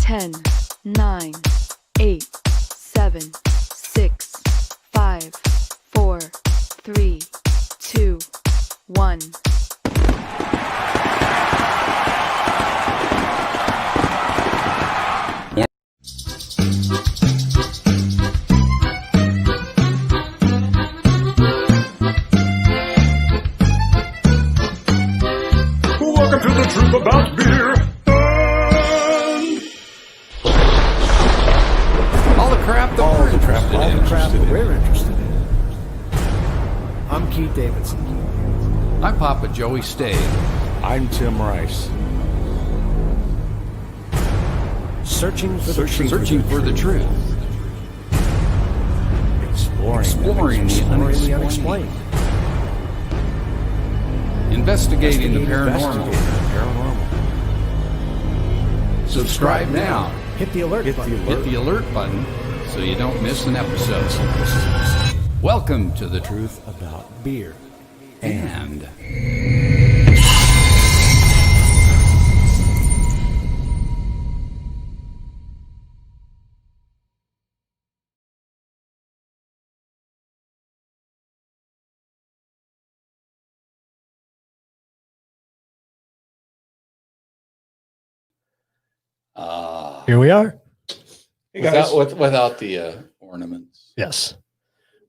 10, 9, 8, 7, 6, 5, 4, 3, 2, 1. Welcome to the truth about beer. All the crap that we're interested in. I'm Keith Davidson. I'm Papa Joey Stave. I'm Tim Rice. Searching for the truth. Exploring the unexplained. Investigating the paranormal. Subscribe now. Hit the alert button. Hit the alert button so you don't miss an episode. Welcome to the truth About beer. and Here we are. Hey guys. without the ornaments. Yes.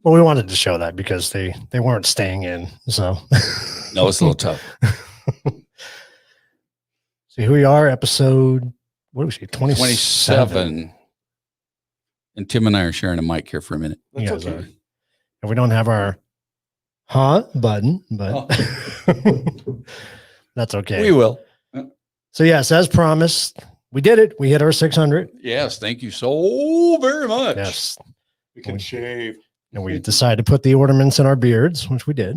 Well, we wanted to show that because they weren't staying in. So No, it's a little tough. So here we are, episode, what was it? 27. And Tim and I are sharing a mic here for a minute. You That's guys okay. are. And we don't have our button, but that's okay. We will. So yes, as promised, we did it. We hit our 600. Yes, thank you so very much. Yes. We can shave. And we decided to put the ornaments in our beards, which we did.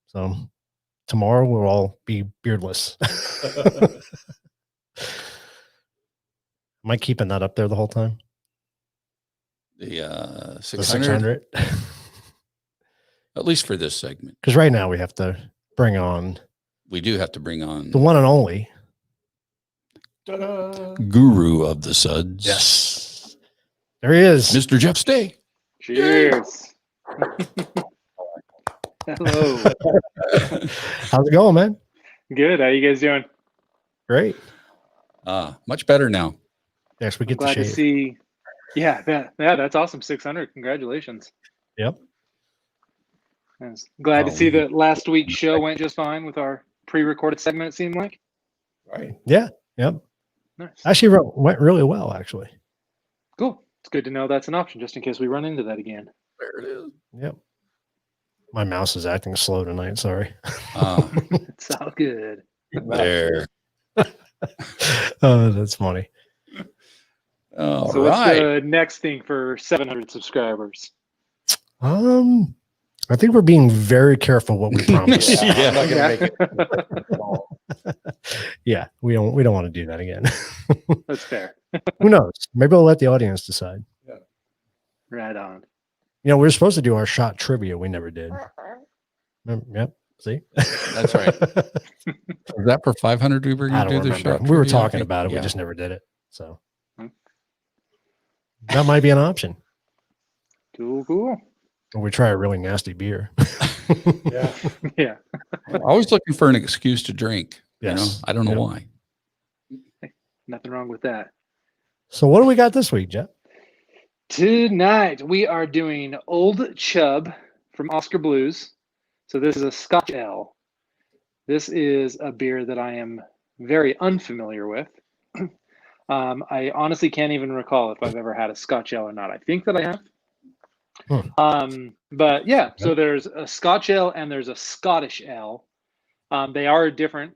So tomorrow we'll all be beardless. Am I keeping that up there the whole time? The The 600, 600? at least for this segment. Because right now we have to bring on We do have to bring on the one and only. Ta-da. Guru of the Suds. Yes. There he is. Mr. Jeff Stay. Cheers. Hello. How's it going, man? Good. How you guys doing? Great. Much better now. Yes, we get Glad to to shave. see. Yeah, that's awesome. 600. Congratulations. Yep. I was glad to Oh, see that last week's show went just fine with our pre-recorded segment. It seemed like. Right. Yeah. Yep. Nice. Actually, went really well, actually. Cool. It's good to know that's an option just in case we run into that again. There it is. Yep. My mouse is acting slow tonight. Sorry. It's all good. There. Oh, that's funny. All So what's right. the next thing for 700 subscribers? I think we're being very careful what we promise. Yeah. I'm not gonna make it. Yeah, we don't want to do that again. That's fair. Who knows? Maybe I'll let the audience decide. Right on. You know, we were supposed to do our shot trivia. We never did. Yep. See? That's right. Is that for 500 we were I going to don't do the remember. shot? We were trivia? talking about it. Yeah. We just never did it. So Hmm. that might be an option. Cool. Or we try a really nasty beer. Yeah. Yeah. Always looking for an excuse to drink. Yes. You know, I don't know Yep. why. Nothing wrong with that. So what do we got this week, Jeff? Tonight we are doing Old Chub from Oscar Blues. So this is a Scotch ale. This is a beer that I am very unfamiliar with. I honestly can't even recall if I've ever had a Scotch ale or not. I think that I have. But yeah, so there's a Scotch ale and there's a Scottish ale. They are different.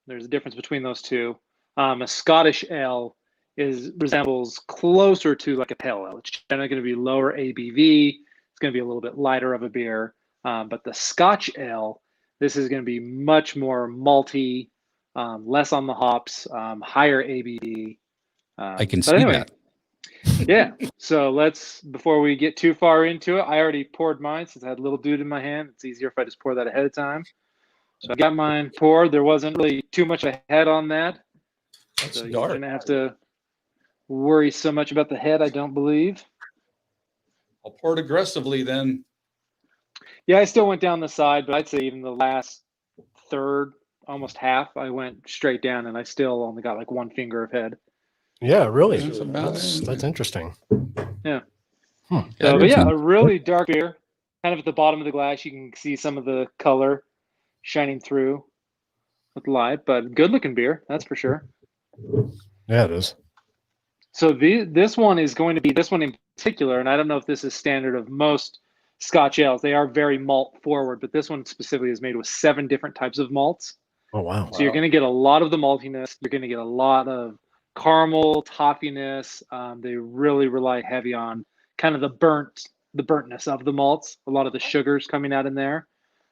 There's a difference between those two. A Scottish ale resembles closer to like a pale ale. It's generally going to be lower ABV. It's going to be a little bit lighter of a beer. But the Scotch ale, this is going to be much more malty, less on the hops, higher ABV. I can but see anyway, that. Yeah. So before we get too far into it, I already poured mine since I had a little dude in my hand. It's easier if I just pour that ahead of time. So I got mine poured. There wasn't really too much ahead on that. That's So you're dark. going to have to worry so much about the head, I don't believe. I'll pour it aggressively then. Yeah, I still went down the side, but I'd say even the last third, almost half, I went straight down, and I still only got like one finger of head. Yeah, really. That's about it. That's interesting. Yeah. Hmm. So, but yeah, a really dark beer. Kind of at the bottom of the glass, you can see some of the color shining through with light, but good looking beer, that's for sure. Yeah, it is. So this one is going to be, this one in particular, and I don't know if this is standard of most Scotch ales. They are very malt forward, but this one specifically is made with 7 different types of malts. Oh, wow. So you're going to get a lot of the maltiness. You're going to get a lot of caramel, toffiness. They really rely heavy on kind of the burntness of the malts. A lot of the sugars coming out in there.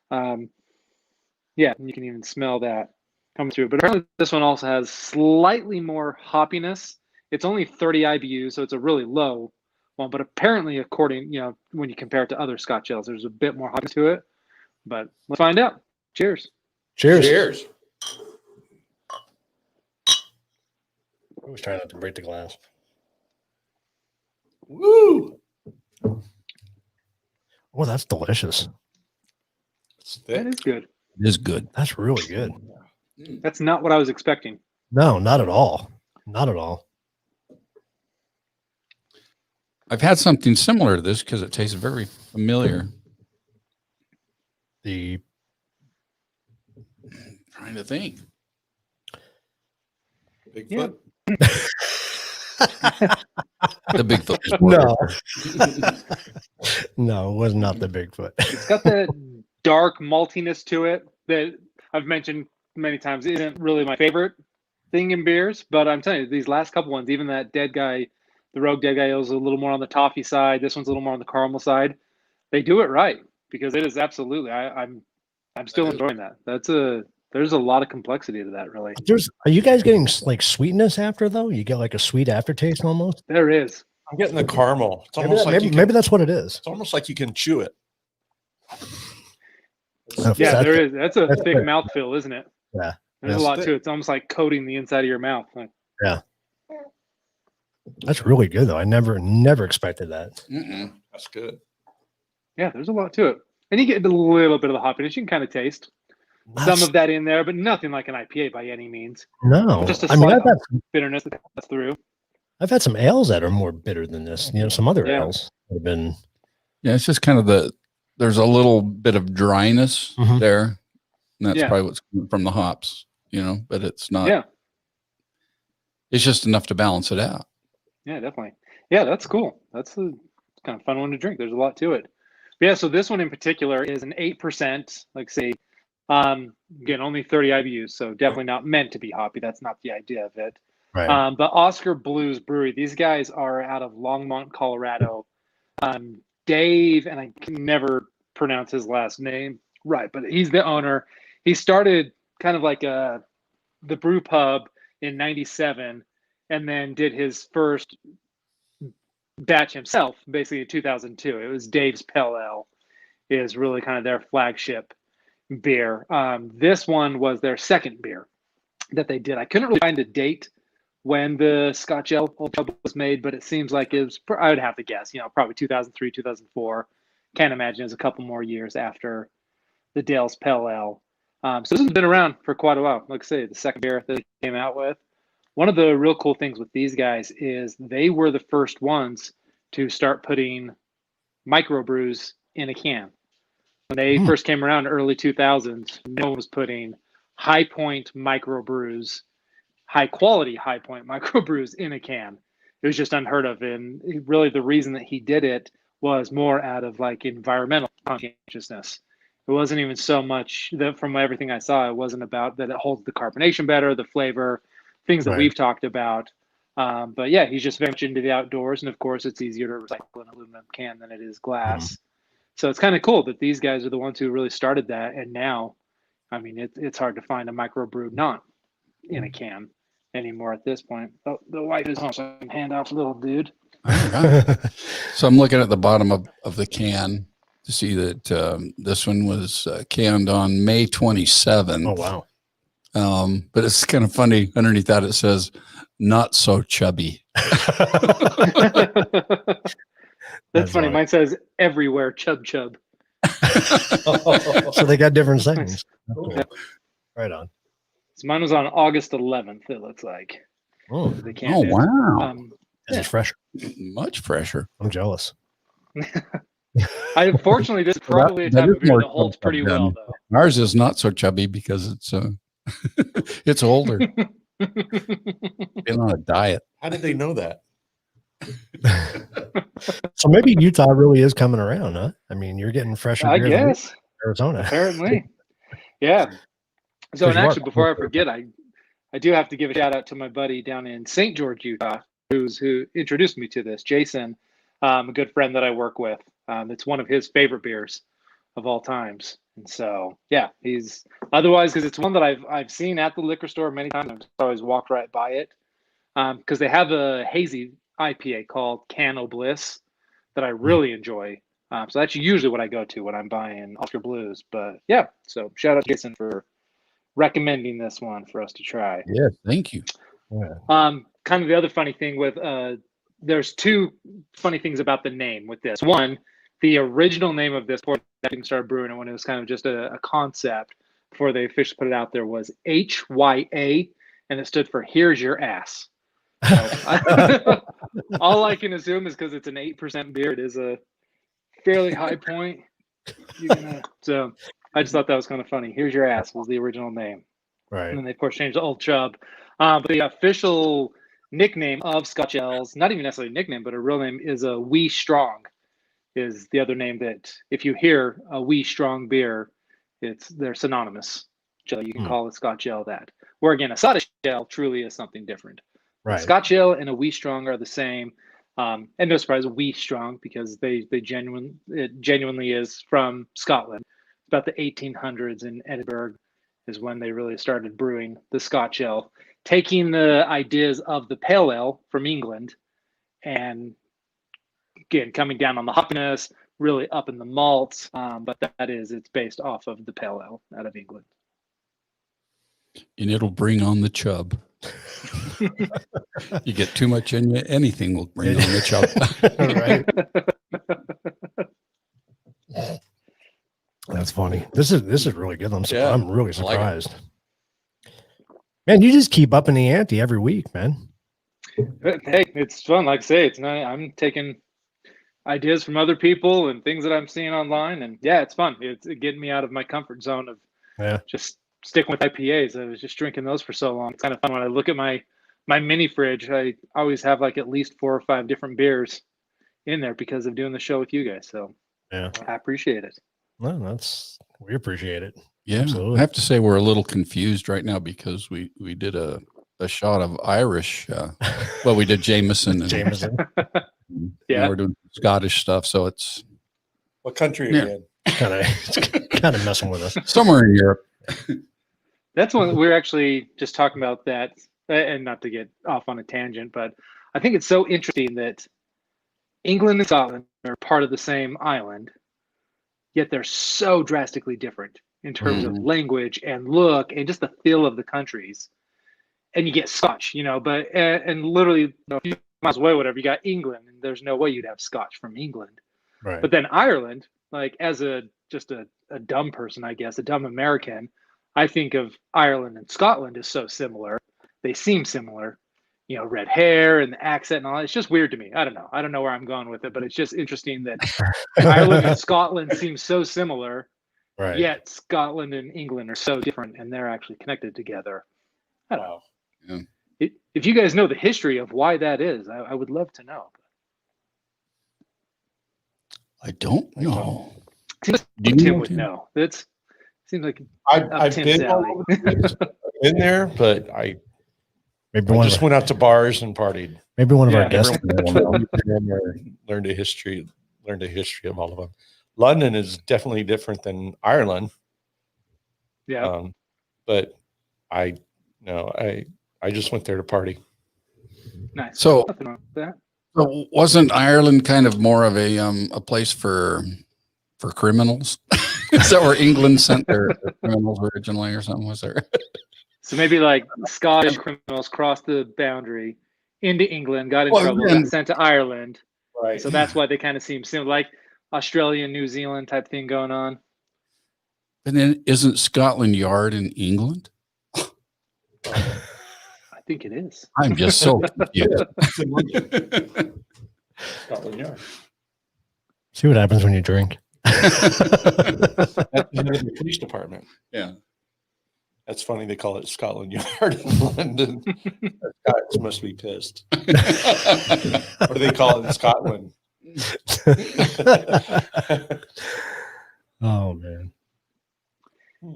Yeah, you can even smell that coming through. But apparently this one also has slightly more hoppiness. It's only 30 IBU, so it's a really low one. But apparently, according, when you compare it to other Scotch ales, there's a bit more hoppiness to it. But let's find out. Cheers. Cheers. Cheers. I was trying not to break the glass. Woo! Oh, that's delicious. It's That thick. is good. It is good. That's really good. That's not what I was expecting. No, not at all. Not at all. I've had something similar to this because it tastes very familiar. The Trying to think. Bigfoot. The Bigfoot. is more- no, no, it was not the Bigfoot. It's got that dark maltiness to it that I've mentioned many times isn't really my favorite thing in beers. But I'm telling you, these last couple ones, even that Dead Guy, the Rogue Dead Guy, is a little more on the toffee side. This one's a little more on the caramel side. They do it right because it is absolutely. I'm still enjoying that. There's a lot of complexity to that, really. Are you guys getting like sweetness after though? You get like a sweet aftertaste almost. There is. I'm getting the caramel. It's Maybe, almost like maybe that's what it is. it's almost like you can chew it. Oh, Yeah, that's there it. is. That's a That's thick fair. mouthfeel, isn't it? Yeah. There's Yes. a lot to it. It's almost like coating the inside of your mouth. Like, That's really good though. I never expected that. Mm-mm. That's good. yeah, there's a lot to it. And you get a little bit of the hoppiness. You can kind of taste some of that in there, but nothing like an IPA by any means. No, Just a I mean, slight I've had, bitterness that comes through. I've had some ales that are more bitter than this. Some other Yeah. ales that have been. Yeah, it's just kind of there's a little bit of dryness Mhm. there. And that's Yeah. probably what's coming from the hops, but it's not. Yeah. It's just enough to balance it out. Yeah, definitely. Yeah, that's cool. That's a kind of fun one to drink. There's a lot to it. But yeah, so this one in particular is an 8%, like say, again, only 30 IBUs, so definitely not meant to be hoppy. That's not the idea of it. Right. But Oscar Blues Brewery, these guys are out of Longmont, Colorado. Dave, and I can never pronounce his last name right, but he's the owner. He started kind of like the brew pub in 97 and then did his first batch himself basically in 2002. It was Dave's Pale Ale is really kind of their flagship beer. This one was their second beer that they did. I couldn't really find a date when the Scotch Ale was made, but it seems like it was, I would have to guess, probably 2003, 2004. Can't imagine it was a couple more years after the Dale's Pale Ale. So this has been around for quite a while. Like I say, the second beer that they came out with. One of the real cool things with these guys is they were the first ones to start putting microbrews in a can. When they first came around in early 2000s, no one was putting high point microbrews, high quality high point microbrews in a can. It was just unheard of. And really the reason that he did it was more out of like environmental conscientiousness. It wasn't even so much that from everything I saw, it wasn't about that it holds the carbonation better, the flavor, things that Right. we've talked about. But yeah, he's just very much into the outdoors. And of course, it's easier to recycle an aluminum can than it is glass. So it's kind of cool that these guys are the ones who really started that. And now, I mean, it's hard to find a microbrew not in a can anymore at this point. Oh, the wife is home, so I can hand off a little dude. All right. So I'm looking at the bottom of the can to see that this one was canned on May 27th. Oh wow. But it's kind of funny. Underneath that, it says, "Not so chubby." That's funny. Mine says everywhere chub chub. So they got different sayings. Cool. Right on. So mine was on August 11th. It looks like Oh, they can't. Oh, wow. this is fresher. Much fresher. I'm jealous. Unfortunately, this is Well, probably a that type is of beer more that holds pretty chub well, then. Ours is not so chubby because it's it's older. though. Been on a diet. How did they know that? So maybe Utah really is coming around, huh? I mean, you're getting fresher I beer than guess. Arizona. Apparently. Yeah. So, and Because you are actually, before I forget, I do have to give a shout out to my buddy down in St. George, Utah, who introduced me to this, Jason, a good friend that I work with. It's one of his favorite beers of all times. And so, yeah, he's otherwise because it's one that I've seen at the liquor store many times. I've just always walked right by it because they have a hazy IPA called Can O' Bliss that I really enjoy. So that's usually what I go to when I'm buying Oscar Blues. But yeah, so shout out to Jason for recommending this one for us to try. Yeah, thank you. Yeah. Kind of the other funny thing with there's two funny things about the name with this. One, the original name of this before they started brewing it when it was kind of just a concept before they officially put it out there was HYA, and it stood for Here's Your Ass. So all I can assume is because it's an 8% beer, it is a fairly high point. So I just thought that was kind of funny. Here's Your Ass was the original name. Right. And then they, of course, changed to Old Chub. But the official nickname of Scotch Ales, not even necessarily a nickname, but a real name, is a Wee Strong, is the other name that if you hear a Wee Strong beer, they're synonymous. So you can call a Scotch Ale that. Where again, a Scottish Ale truly is something different. Right. A Scotch Ale and a Wee Strong are the same. And no surprise, Wee Strong, because it genuinely is from Scotland. About the 1800s in Edinburgh is when they really started brewing the Scotch Ale, taking the ideas of the Pale Ale from England and again coming down on the hoppiness, really up in the malts. But it's based off of the Pale Ale out of England. And it'll bring on the chub. You get too much in you, anything will bring on the chub. Right. That's funny. This is really good. I'm really surprised. Man, you just keep upping the ante every week, man. Hey, it's fun. Like I say, it's not. I'm taking ideas from other people and things that I'm seeing online, and yeah, it's fun. It's getting me out of my comfort zone of just sticking with IPAs. I was just drinking those for so long. It's kind of fun when I look at my mini fridge. I always have like at least 4 or 5 different beers in there because of doing the show with you guys. So yeah, I appreciate it. No, we appreciate it. Yeah, Absolutely. I have to say we're a little confused right now because we did a shot of Irish. Well, we did Jameson. And, Jameson. Yeah, we're doing Scottish stuff, so it's What country are you in? kind of messing with us. somewhere in Europe. that's one we're actually just talking about that, and not to get off on a tangent, but I think it's so interesting that England and Scotland are part of the same island, yet they're so drastically different in terms of language and look and just the feel of the countries. And you get Scotch, but and literally a few miles away, whatever, you got England, and there's no way you'd have Scotch from England. Right. But then Ireland, like as just a dumb person, I guess, a dumb American, I think of Ireland and Scotland as so similar. They seem similar, red hair and the accent and all. It's just weird to me. I don't know where I'm going with it, but it's just interesting that Ireland and Scotland seem so similar, Right. yet Scotland and England are so different, and they're actually connected together. I don't know. Yeah. If you guys know the history of why that is, I would love to know. I don't know. Seems Do like you Tim know, would Tim? know. That seems like I've Tim's been all alley. over in there, but I Maybe just went out to bars and partied. maybe one of our Yeah. guests. Learned a history of all of them. London is definitely different than Ireland. Yeah. But I just went there to party. Nice. So, Nothing wrong with that. so wasn't Ireland kind of more of a place for criminals? Is that where England sent their criminals originally, or something? Was there? So maybe like Scottish criminals crossed the boundary, into England, got in Well, trouble, then- got sent to Ireland. Right. So that's why they kind of seem similar, like Australia, New Zealand type thing going on. And then isn't Scotland Yard in England? I think it is. I'm just so confused. Scotland Yard. See what happens when you drink. That's the police department. Yeah. That's funny. They call it Scotland Yard in London. The Scots must be pissed. What do they call it in Scotland? Oh man.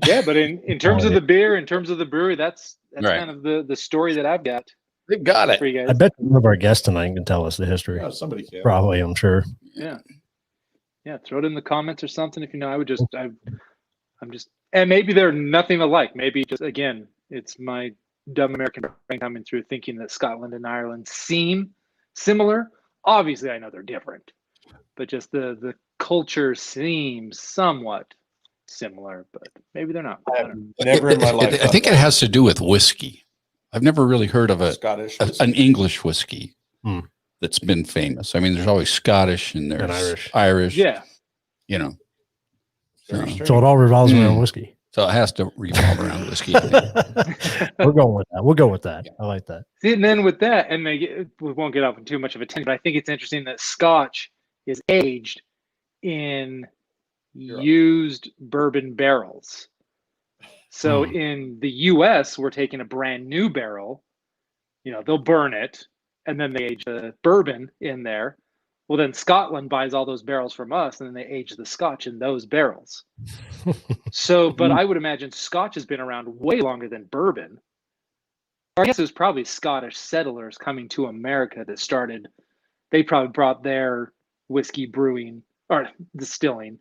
Yeah, but in terms of the beer, in terms of the brewery, that's Right. kind of the story that I've got They've got for it. you I guys. bet one of our guests tonight can tell us the history. Oh, somebody can. Probably, I'm sure. Yeah. Yeah, throw it in the comments or something if you know. I'm just, and maybe they're nothing alike. Maybe just, again, it's my dumb American brain coming through thinking that Scotland and Ireland seem similar. Obviously, I know they're different, but just the culture seems somewhat similar, but maybe they're not. I I've don't know. never in my life. I think it has to do with whiskey. I've never really heard of Scottish. an English whiskey Hmm. that's been famous. I mean, there's always Scottish and there's Irish. Irish. Yeah. You know, Very so- strange. So it all revolves around Mm. whiskey. so it has to revolve around whiskey. We're going with that. We'll go with that. I like that. See, and then with that, and we won't get off on too much of a tangent, but I think it's interesting that Scotch is aged in used bourbon barrels. So in the US, we're taking a brand new barrel, they'll burn it and then they age the bourbon in there. Well, then Scotland buys all those barrels from us and then they age the Scotch in those barrels. So, but I would imagine Scotch has been around way longer than bourbon. Or I guess it was probably Scottish settlers coming to America that started, they probably brought their whiskey brewing or distilling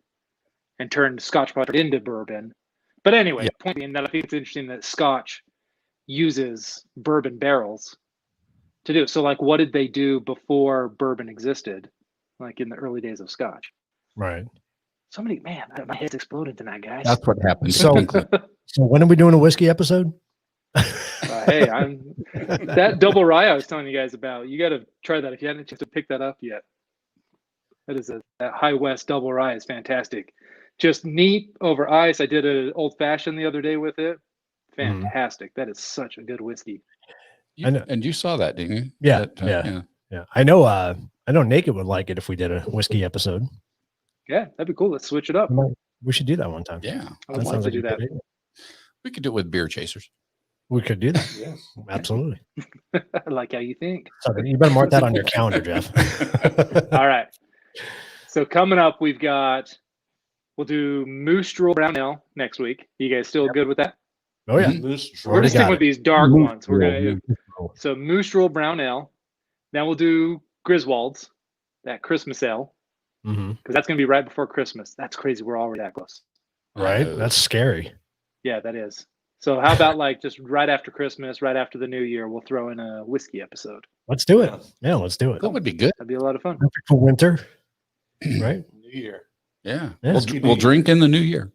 and turned Scotch product into bourbon. But anyway, point being that I think it's interesting that Scotch uses bourbon barrels to do it. So like, what did they do before bourbon existed? Like in the early days of Scotch. Right. Somebody, man, my head's exploding tonight, guys. That's what happens. So- So when are we doing a whiskey episode? Hey, I'm that double rye I was telling you guys about. You got to try that if you hadn't to pick that up yet. That is that High West double rye is fantastic. Just neat over ice. I did an old fashioned the other day with it. Fantastic. That is such a good whiskey. I know. And you saw that, didn't you? Yeah, That, Yeah. I know Naked would like it if we did a whiskey episode. Yeah, that'd be cool. Let's switch it up. We should do that one time. Yeah. I would love to do a good that. idea. We could do it with beer chasers. We could do that. Yes. Absolutely. I like how you think. So you better mark that on your calendar, Jeff. All right. So coming up, we'll do Moose Drool Brown Ale next week. You guys still good with that? Oh yeah. Moose We're Already just sticking got with it. these dark Moose ones. We're gonna Drool. so Moose Drool Brown Ale. Then we'll do Griswold's, that Christmas ale, Mhm. because that's gonna be right before Christmas. That's crazy. We're already that close. Right. That's scary. Yeah, that is. So how about like just right after Christmas, right after the New Year, we'll throw in a whiskey episode. Let's do it. Yeah, let's do it. That would be good. That'd be a lot of fun. Perfect for winter. Right. New Year. Yeah. Yeah. We'll drink in the new year.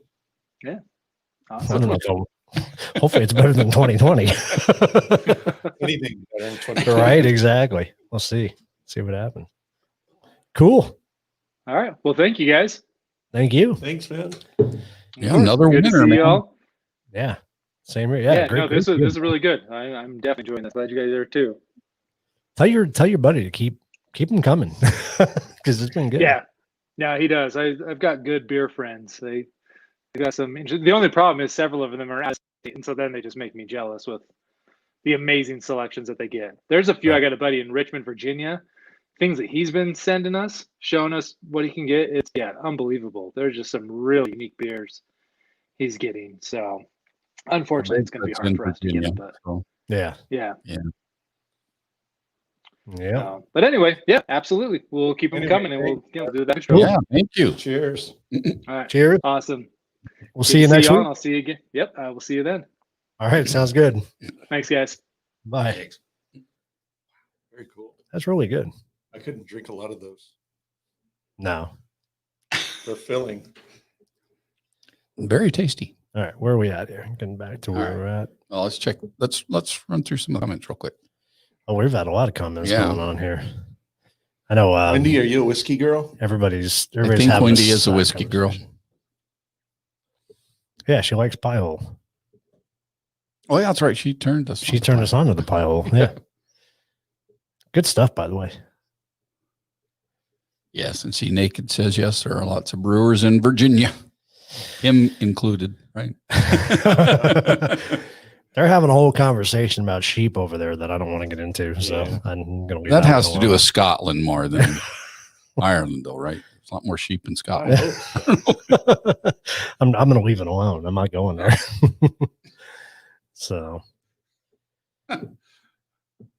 I Awesome. don't know. So hopefully it's better than 2020. Anything better in 2020. Right. Exactly. We'll see. See what happens. Cool. All right. Well, thank you guys. Thank you. Thanks, man. Yeah, another Good to winner, see man. you all. Yeah. Same here. Yeah. No, this is really good. I'm definitely enjoying this. Glad you guys are too. Tell your buddy to keep them coming because it's been good. Yeah. Yeah, he does. I've got good beer friends. They got some. The only problem is several of them are out of state, and so then they just make me jealous with the amazing selections that they get. There's a few. I got a buddy in Richmond, Virginia. Things that he's been sending us, showing us what he can get. It's unbelievable. There's just some really unique beers he's getting. So unfortunately, it's going to be That's hard in for us to get Virginia, it. But so. Yeah. yeah. Yeah. But anyway, yeah, absolutely. We'll keep them Anyway, coming, and we'll do that. Yeah. Thank you. Cheers. All right. Cheers. Awesome. We'll see you Good to next y'all, week. and I'll see you again. Yep. I will see you then. All right. Sounds good. Thanks, guys. Bye. Very cool. That's really good. I couldn't drink a lot of those. No. They're filling. Very tasty. All right. Where are we at here? Getting back to where All we're at. Well, let's check. Let's run through some comments real quick. Oh, we've had a lot of comments Yeah. going on here. I know. Wendy, are you a whiskey girl? Everybody's I think having Wendy is a side whiskey girl. conversation. Yeah, she likes pie hole. Oh, yeah, that's right. She turned us. She turned us on to the pie hole. Yeah. Good stuff, by the way. Yes, and see, Naked says yes. There are lots of brewers in Virginia, him included, right? They're having a whole conversation about sheep over there that I don't want to get into. So Yeah. I'm going to leave That has one to do alone. with Scotland more than Ireland, though, right? There's a lot more sheep in Scotland. I'm going to leave it alone. I'm not going there. So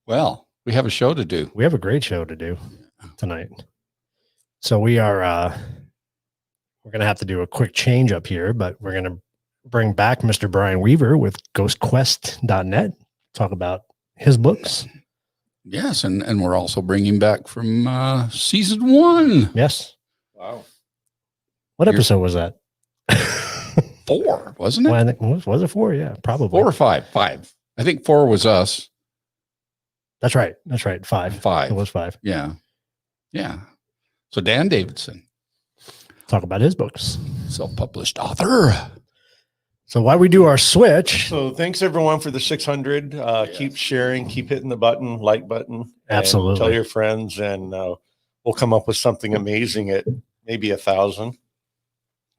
Well, we have a show to do. we have a great show to do tonight. So we are we're going to have to do a quick change up here, but we're going to bring back Mr. Brian Weaver with ghostquest.net, talk about his books. Yes, and we're also bringing back from season 1. Yes. Wow. What episode was that? 4, wasn't it? Well, I think, was it 4? Yeah, probably. 4 or 5? 5. I think 4 was us. That's right. 5. 5. It was 5. Yeah. Yeah. So Dan Davidson, Talk about his books. self-published author. So while we do our switch, So thanks everyone for the 600. Keep sharing, keep hitting the like button. and Absolutely. Tell your friends, and we'll come up with something amazing at maybe 1,000.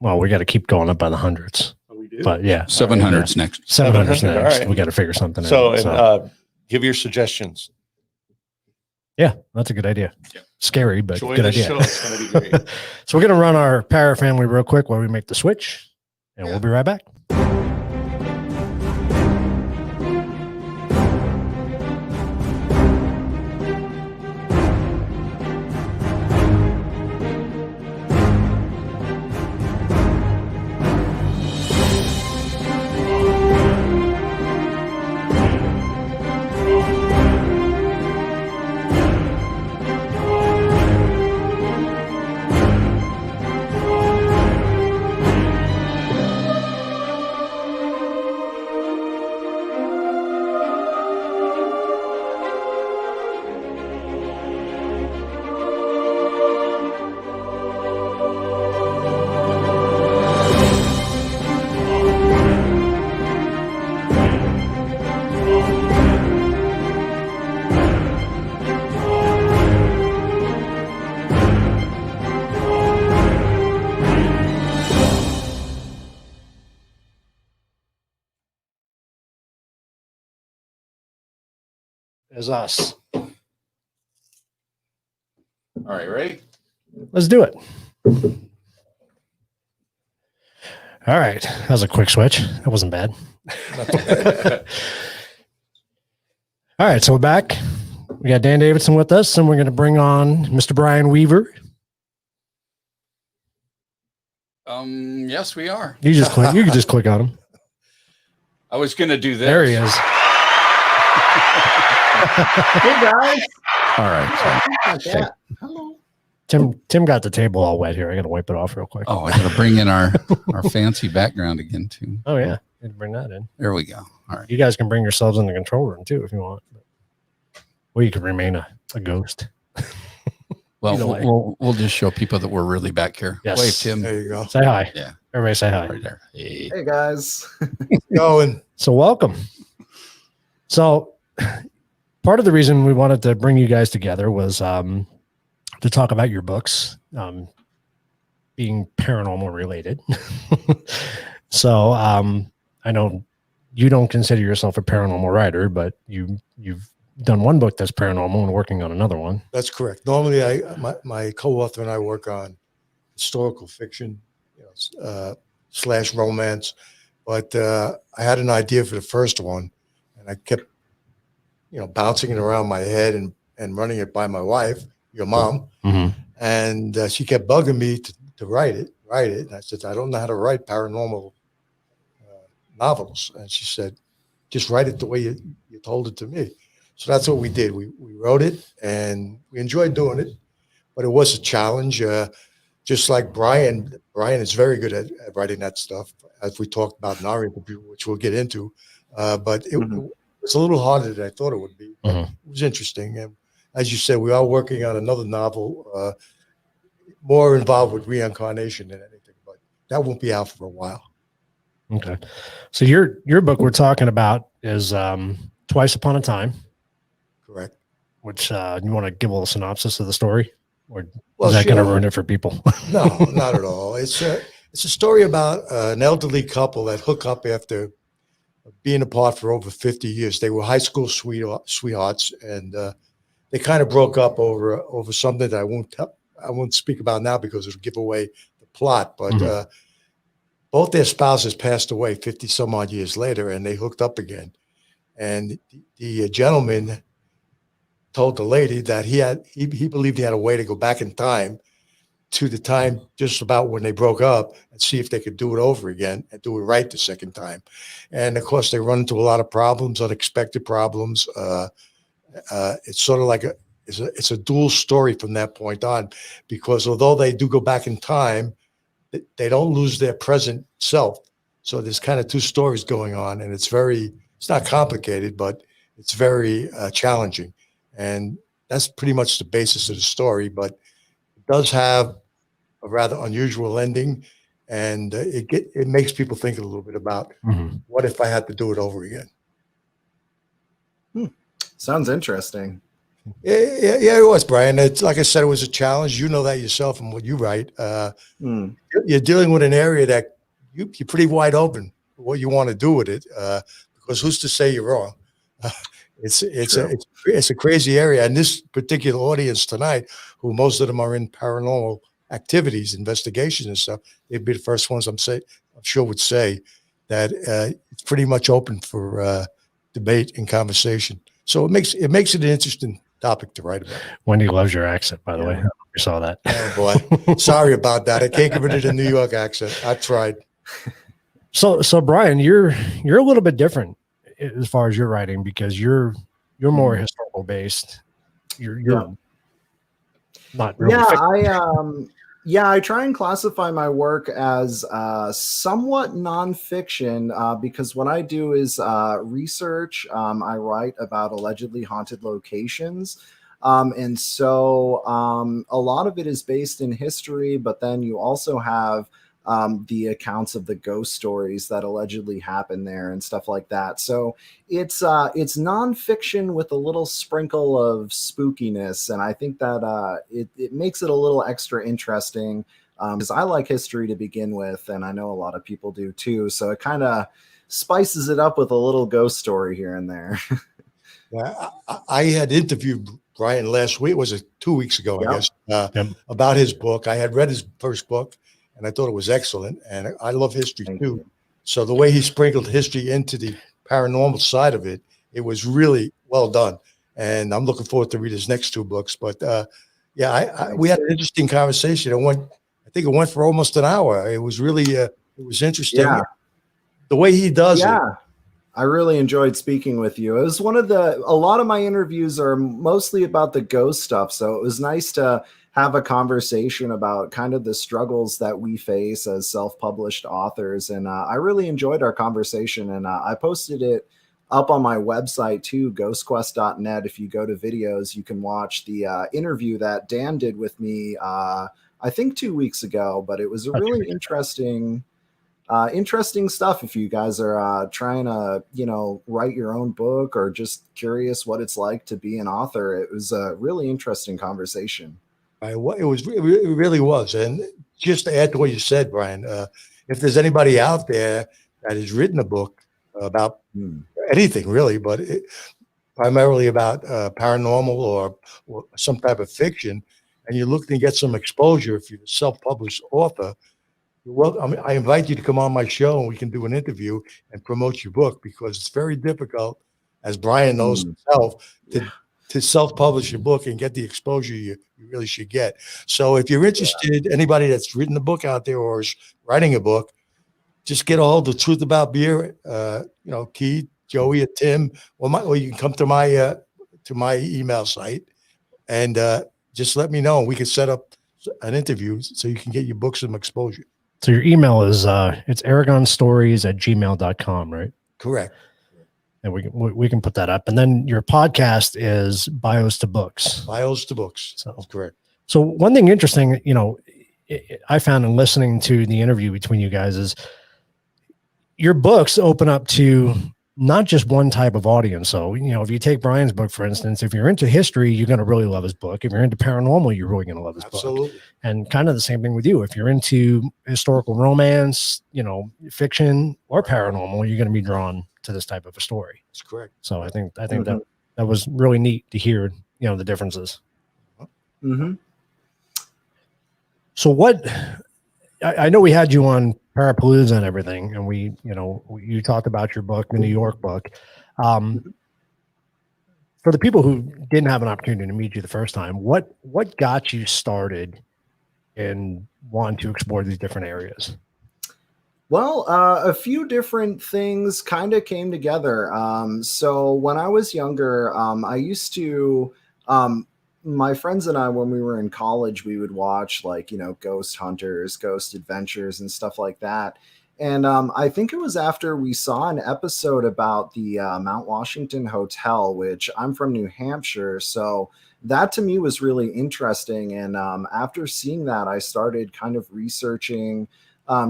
well, we got to keep going up by the hundreds. We do. But yeah, 700's next. 700's 700, next. all right. We got to figure something So, out. and give your suggestions. Yeah, that's a good idea. Yeah. Scary, but Join good the idea. show. It's going to be great. So we're going to run our Para family real quick while we make the switch, and we'll be right back. As us. All right, ready? Let's do it. All right. That was a quick switch. That wasn't bad. All right. So we're back. We got Dan Davidson with us, and we're going to bring on Mr. Brian Weaver. Yes, we are. You just click. You can just click on him. I was going to do this. There he is. Hey guys. All right. Yeah. Hello. Tim got the table all wet here. I got to wipe it off real quick. Oh, I got to bring in our fancy background again, too. Oh yeah. You can bring that in. There we go. All right. You guys can bring yourselves in the control room too if you want. Or you can remain a ghost. Well, Either way. we'll just show people that we're really back here. Yes. Wave, Tim. There you go. Say hi. Yeah. Everybody say hi. Right there. Hey. Hey guys. Going. So welcome. So part of the reason we wanted to bring you guys together was to talk about your books, being paranormal related. So I know you don't consider yourself a paranormal writer, but you've done one book that's paranormal and working on another one. That's correct. Normally, my co-author and I work on historical fiction, / romance. But I had an idea for the first one, and I kept, bouncing it around my head and running it by my wife, your mom, and she kept bugging me to write it. And I said, I don't know how to write paranormal novels. And she said, just write it the way you told it to me. So that's what we did. We wrote it, and we enjoyed doing it, but it was a challenge. Just like Brian is very good at writing that stuff, as we talked about in our interview, which we'll get into. But it It's a little harder than I thought it would be. But Mhm. it was interesting. And as you said, we are working on another novel, more involved with reincarnation than anything, but that won't be out for a while. Okay. So your book we're talking about is Twice Upon a Time, Correct. which you want to give a little synopsis of the story, or Well, is that going to sure. ruin it for people? No, not at all. It's a story about an elderly couple that hook up after being apart for over 50 years. They were high school sweethearts, and they kind of broke up over something that I won't speak about now because it'll give away the plot. But both their spouses passed away 50 some odd years later, and they hooked up again. And the gentleman told the lady that he believed he had a way to go back in time to the time just about when they broke up and see if they could do it over again and do it right the second time. And of course, they run into a lot of problems, unexpected problems. It's sort of like it's a dual story from that point on, because although they do go back in time, they don't lose their present self. So there's kind of two stories going on, and it's not complicated, but it's very challenging. And that's pretty much the basis of the story, but it does have a rather unusual ending, and it makes people think a little bit about what if I had to do it over again. Sounds interesting. Yeah, it was, Brian. It's like I said, it was a challenge. You know that yourself from what you write. You're dealing with an area that you're pretty wide open for what you want to do with it, because who's to say you're wrong? It's a crazy area, and this particular audience tonight, who most of them are in paranormal activities, investigations, and stuff, they'd be the first ones I'm sure would say that it's pretty much open for debate and conversation. So it makes it an interesting topic to write about. Wendy loves your accent, by the way. I don't know if you saw that. Oh boy, sorry about that. I can't give it a New York accent. I tried. So Brian, you're a little bit different as far as your writing, because you're more historical based. You're not really. I try and classify my work as somewhat nonfiction because what I do is research. I write about allegedly haunted locations. And so a lot of it is based in history, but then you also have the accounts of the ghost stories that allegedly happen there and stuff like that. So it's nonfiction with a little sprinkle of spookiness, and I think that it makes it a little extra interesting because I like history to begin with, and I know a lot of people do too. So it kind of spices it up with a little ghost story here and there. Yeah, I had interviewed Brian last week. Was it 2 weeks ago? I guess about his book. I had read his first book, and I thought it was excellent. And I love history too. So the way he sprinkled history into the paranormal side of it, it was really well done. And I'm looking forward to read his next two books. But we had an interesting conversation. I think it went for almost an hour. It was really, it was interesting. Yeah. The way he does it. I really enjoyed speaking with you. It was a lot of my interviews are mostly about the ghost stuff. So it was nice to have a conversation about kind of the struggles that we face as self-published authors. And I really enjoyed our conversation. And I posted it up on my website too, ghostquest.net. If you go to videos, you can watch the interview that Dan did with me, I think 2 weeks ago, but it was a really interesting stuff. If you guys are trying to, write your own book or just curious what it's like to be an author, it was a really interesting conversation. It really was. And just to add to what you said, Brian, if there's anybody out there that has written a book about anything really, but primarily about paranormal or some type of fiction, and you're looking to get some exposure, if you're a self-published author, I invite you to come on my show and we can do an interview and promote your book, because it's very difficult, as Brian knows himself, to self-publish your book and get the exposure you really should get. So if you're interested, anybody that's written a book out there or is writing a book, just get a hold of Truth About Beer, Keith, Joey, or Tim, or you can come to my email site and just let me know, and we can set up an interview so you can get your book some exposure. So your email is it's aragonstories@gmail.com, right? Correct. And we can put that up. And then your podcast is Bios to Books. Bios to Books. So That's correct. So one thing interesting, I found in listening to the interview between you guys is your books open up to not just one type of audience. So, if you take Brian's book, for instance, if you're into history, you're going to really love his book. If you're into paranormal, you're really going to love his Absolutely. book. And kind of the same thing with you. If you're into historical romance, fiction or paranormal, you're going to be drawn to this type of a story. That's correct. So I think that was really neat to hear, the differences. Mm-hmm. So what, I know we had you on Parapalooza and everything, and you talked about your book, the New York book. For the people who didn't have an opportunity to meet you the first time, what got you started in wanting to explore these different areas? Well, a few different things kind of came together. So when I was younger, I used to, my friends and I, when we were in college, we would watch Ghost Hunters, Ghost Adventures and stuff like that. And I think it was after we saw an episode about the Mount Washington Hotel, which I'm from New Hampshire. So that to me was really interesting. And after seeing that, I started kind of researching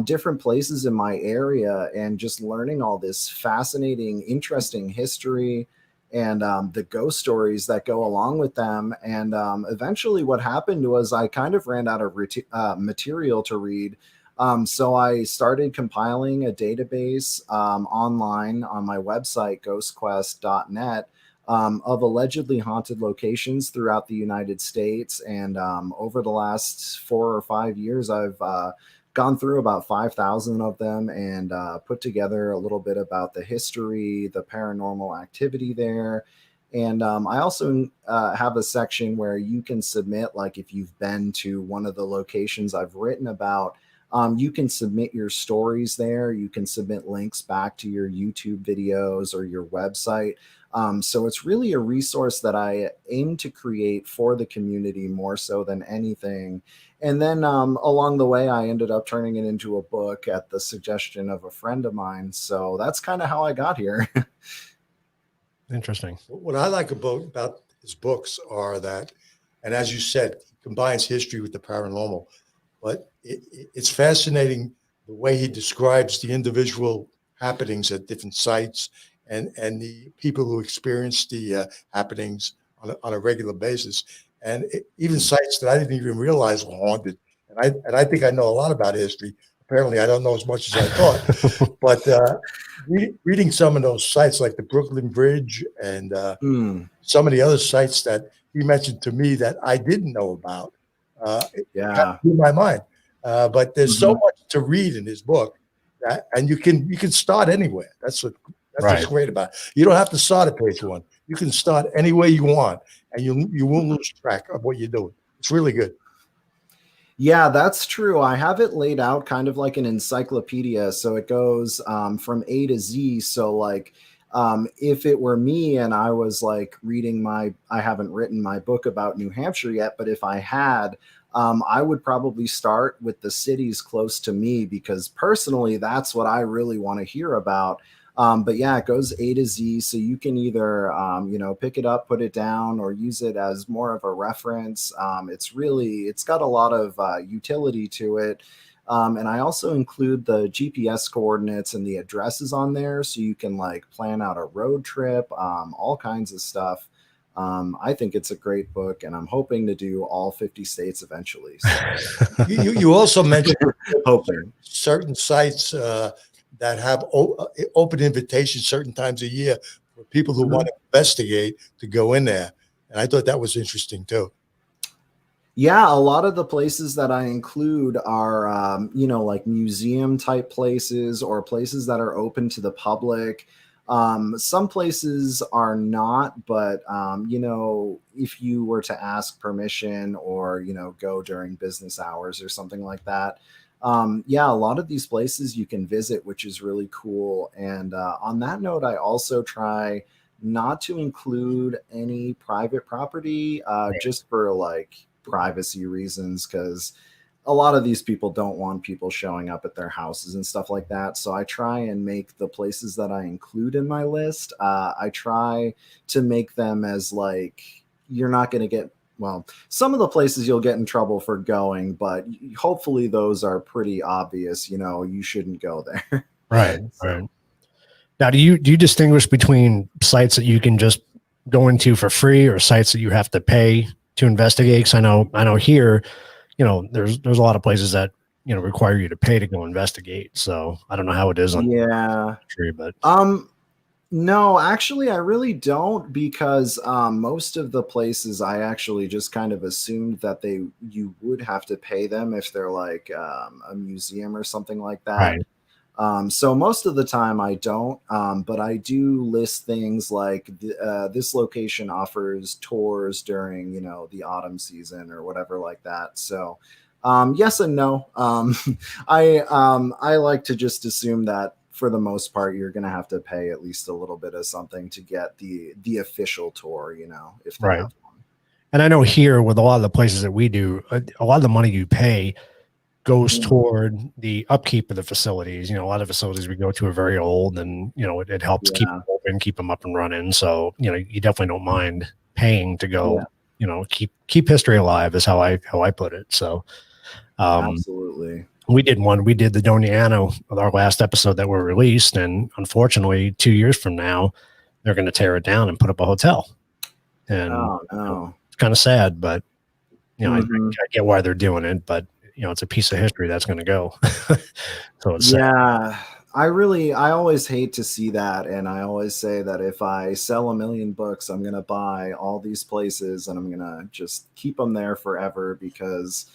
different places in my area and just learning all this fascinating, interesting history and the ghost stories that go along with them. And eventually what happened was I kind of ran out of material to read. So I started compiling a database online on my website, ghostquest.net, of allegedly haunted locations throughout the United States. And over the last 4 or 5 years, I've gone through about 5,000 of them and put together a little bit about the history, the paranormal activity there. And I also have a section where you can submit, like if you've been to one of the locations I've written about, you can submit your stories there. You can submit links back to your YouTube videos or your website. So it's really a resource that I aim to create for the community more so than anything. And then along the way, I ended up turning it into a book at the suggestion of a friend of mine. So that's kind of how I got here. Interesting. What I like about his books are that, and as you said, he combines history with the paranormal, but it's fascinating the way he describes the individual happenings at different sites and the people who experience the happenings on a regular basis. And even sites that I didn't even realize were haunted. And I think I know a lot about history. Apparently, I don't know as much as I thought. But reading some of those sites, like the Brooklyn Bridge and some of the other sites that he mentioned to me that I didn't know about, it kind of blew my mind. But there's so much to read in his book, and you can start anywhere. That's what's great about it. You don't have to start at page 1. You can start any way you want, and you won't lose track of what you're doing. It's really good. Yeah, that's true. I have it laid out kind of like an encyclopedia. So it goes from A to Z. So like if it were me and I was like reading I haven't written my book about New Hampshire yet, but if I had, I would probably start with the cities close to me because personally, that's what I really want to hear about. But yeah, it goes A to Z. So you can either, pick it up, put it down, or use it as more of a reference. It's got a lot of utility to it. And I also include the GPS coordinates and the addresses on there. So you can like plan out a road trip, all kinds of stuff. I think it's a great book, and I'm hoping to do all 50 states eventually. So. You also mentioned hoping certain sites that have open invitations certain times a year for people who want to investigate to go in there. And I thought that was interesting too. Yeah, a lot of the places that I include are, like museum type places or places that are open to the public. Some places are not, but, if you were to ask permission or, go during business hours or something like that, a lot of these places you can visit, which is really cool. And on that note, I also try not to include any private property just for like privacy reasons, because a lot of these people don't want people showing up at their houses and stuff like that. So I try and make the places that I include in my list, I try to make them as like, you're not going to get, well, some of the places you'll get in trouble for going, but hopefully those are pretty obvious. You know, you shouldn't go there. Right. So, Right. Now, do you distinguish between sites that you can just go into for free or sites that you have to pay to investigate? Because I know here, there's a lot of places that require you to pay to go investigate. So I don't know how it is on yeah. free, but No, actually, I really don't, because most of the places I actually just kind of assumed that you would have to pay them if they're like a museum or something like that. right. So most of the time I don't, but I do list things like this location offers tours during, the autumn season or whatever like that. So yes and no. I like to just assume that for the most part, you're going to have to pay at least a little bit of something to get the official tour, if they Right. have one. And I know here with a lot of the places that we do, a lot of the money you pay goes toward the upkeep of the facilities. A lot of facilities we go to are very old, and it helps keep them open, keep them up and running. So you definitely don't mind paying to go. Keep history alive is how I put it. So Absolutely. we did the Doniano with our last episode that were released, and unfortunately 2 years from now they're going to tear it down and put up a hotel. And Oh no, it's kind of sad, but I Mhm. get why they're doing it, but it's a piece of history that's going to go. So it's sad. Yeah, I always hate to see that. And I always say that if I sell 1 million books, I'm going to buy all these places and I'm going to just keep them there forever, because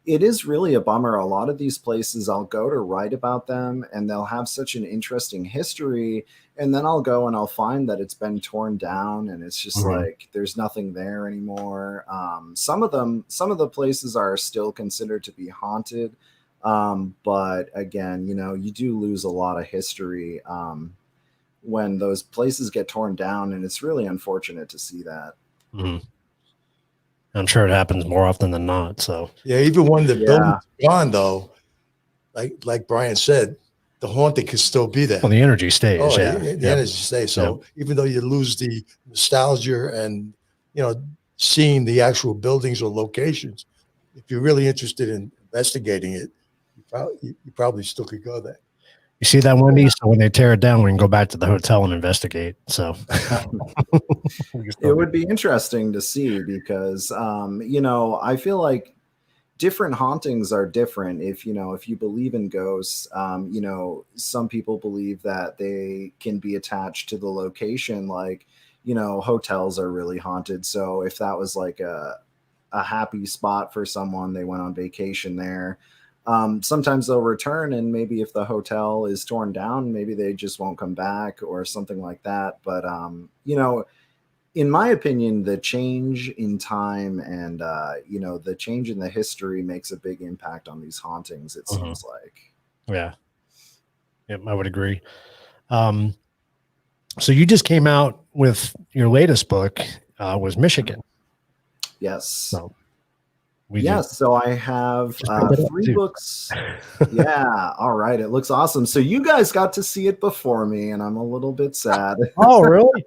it is really a bummer. A lot of these places I'll go to write about them and they'll have such an interesting history. And then I'll go and I'll find that it's been torn down and it's just like, there's nothing there anymore. Some of the places are still considered to be haunted. But again, you do lose a lot of history when those places get torn down, and it's really unfortunate to see that. Mhm. I'm sure it happens more often than not. So Yeah, even when the building's gone, though, like Brian said, the haunting can still be there. well, the energy stays. Oh, Yeah. the energy stays. So even though you lose the nostalgia and seeing the actual buildings or locations, if you're really interested in investigating it, you probably still could go there. You see that, Wendy? So when they tear it down, we can go back to the hotel and investigate. So it would be interesting to see, because I feel like different hauntings are different. If you believe in ghosts, some people believe that they can be attached to the location, like hotels are really haunted. So if that was like a happy spot for someone, they went on vacation there, sometimes they'll return, and maybe if the hotel is torn down, maybe they just won't come back or something like that. But in my opinion, the change in time and the change in the history makes a big impact on these hauntings, it seems like. Yeah, I would agree. So you just came out with your latest book, was Michigan. Yes. So so I have 3 books. Yeah. All right. It looks awesome. So you guys got to see it before me, and I'm a little bit sad. Oh, really?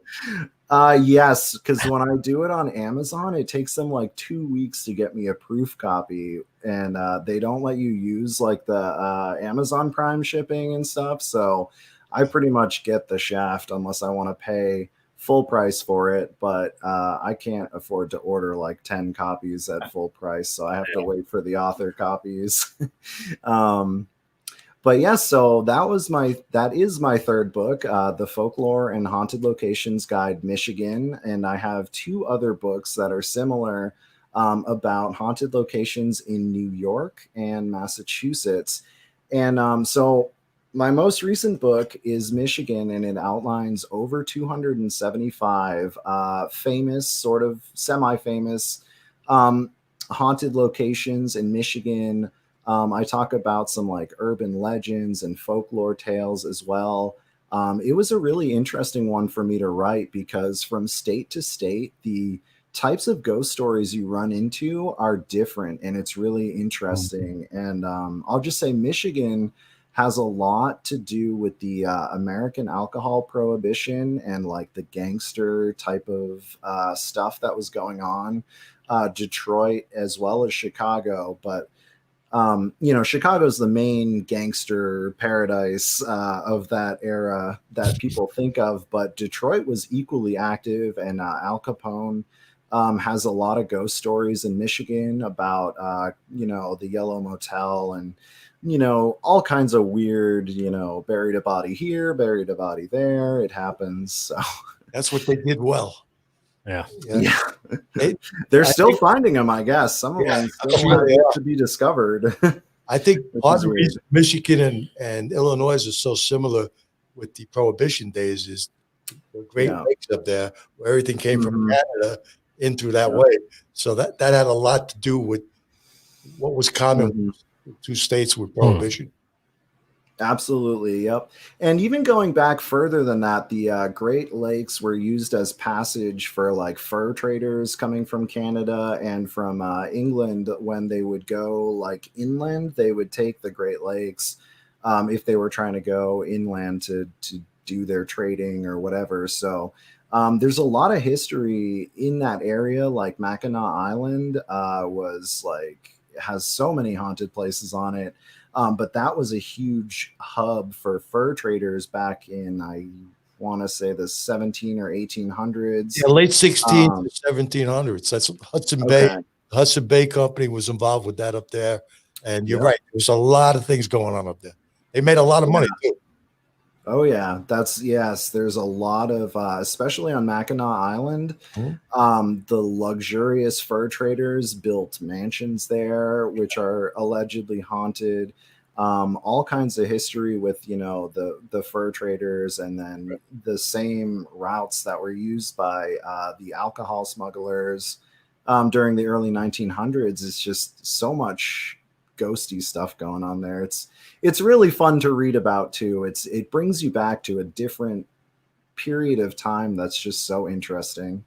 Yes, because when I do it on Amazon, it takes them like 2 weeks to get me a proof copy, and they don't let you use like the Amazon Prime shipping and stuff. So I pretty much get the shaft unless I want to pay full price for it, but I can't afford to order like 10 copies at full price, so I have to wait for the author copies. But yes, so that is my third book, The Folklore and Haunted Locations Guide Michigan, and I have 2 other books that are similar about haunted locations in New York and Massachusetts. And so my most recent book is Michigan, and it outlines over 275 famous, sort of semi-famous haunted locations in Michigan. I talk about some like urban legends and folklore tales as well. It was a really interesting one for me to write, because from state to state, the types of ghost stories you run into are different, and it's really interesting. And I'll just say Michigan has a lot to do with the American alcohol prohibition and like the gangster type of stuff that was going on. Detroit as well as Chicago, but Chicago's the main gangster paradise of that era that people think of, but Detroit was equally active, and Al Capone has a lot of ghost stories in Michigan about, the Yellow Motel and, all kinds of weird, buried a body here, buried a body there. It happens. So That's what they did well. Yeah. yeah. I They're still think- finding them, I guess. Some of them I'm still sure have they yet are. to be discovered. I think Which part is of the weird. reason Michigan and Illinois is so similar with the Prohibition days is the Great Yeah. Lakes up there, where everything came from Mhm. Canada in through that Yeah. way. So that had a lot to do with what was common Mhm. with two states with Prohibition. Absolutely. Yep. And even going back further than that, the Great Lakes were used as passage for like fur traders coming from Canada and from England. When they would go like inland, they would take the Great Lakes if they were trying to go inland to do their trading or whatever. So there's a lot of history in that area. Like Mackinac Island has so many haunted places on it. But that was a huge hub for fur traders back in, I want to say, the 17 or 1800s. Yeah, late 16 to 1700s. That's Hudson Bay. Okay. The Hudson Bay Company was involved with that up there. And you're Yep. right. There's a lot of things going on up there. They made a lot of money too. Oh yeah, yes. There's a lot of, especially on Mackinac Island, the luxurious fur traders built mansions there, which are allegedly haunted. All kinds of history with the fur traders, and then the same routes that were used by the alcohol smugglers during the early 1900s. It's just so much ghosty stuff going on there. It's really fun to read about too. It brings you back to a different period of time that's just so interesting.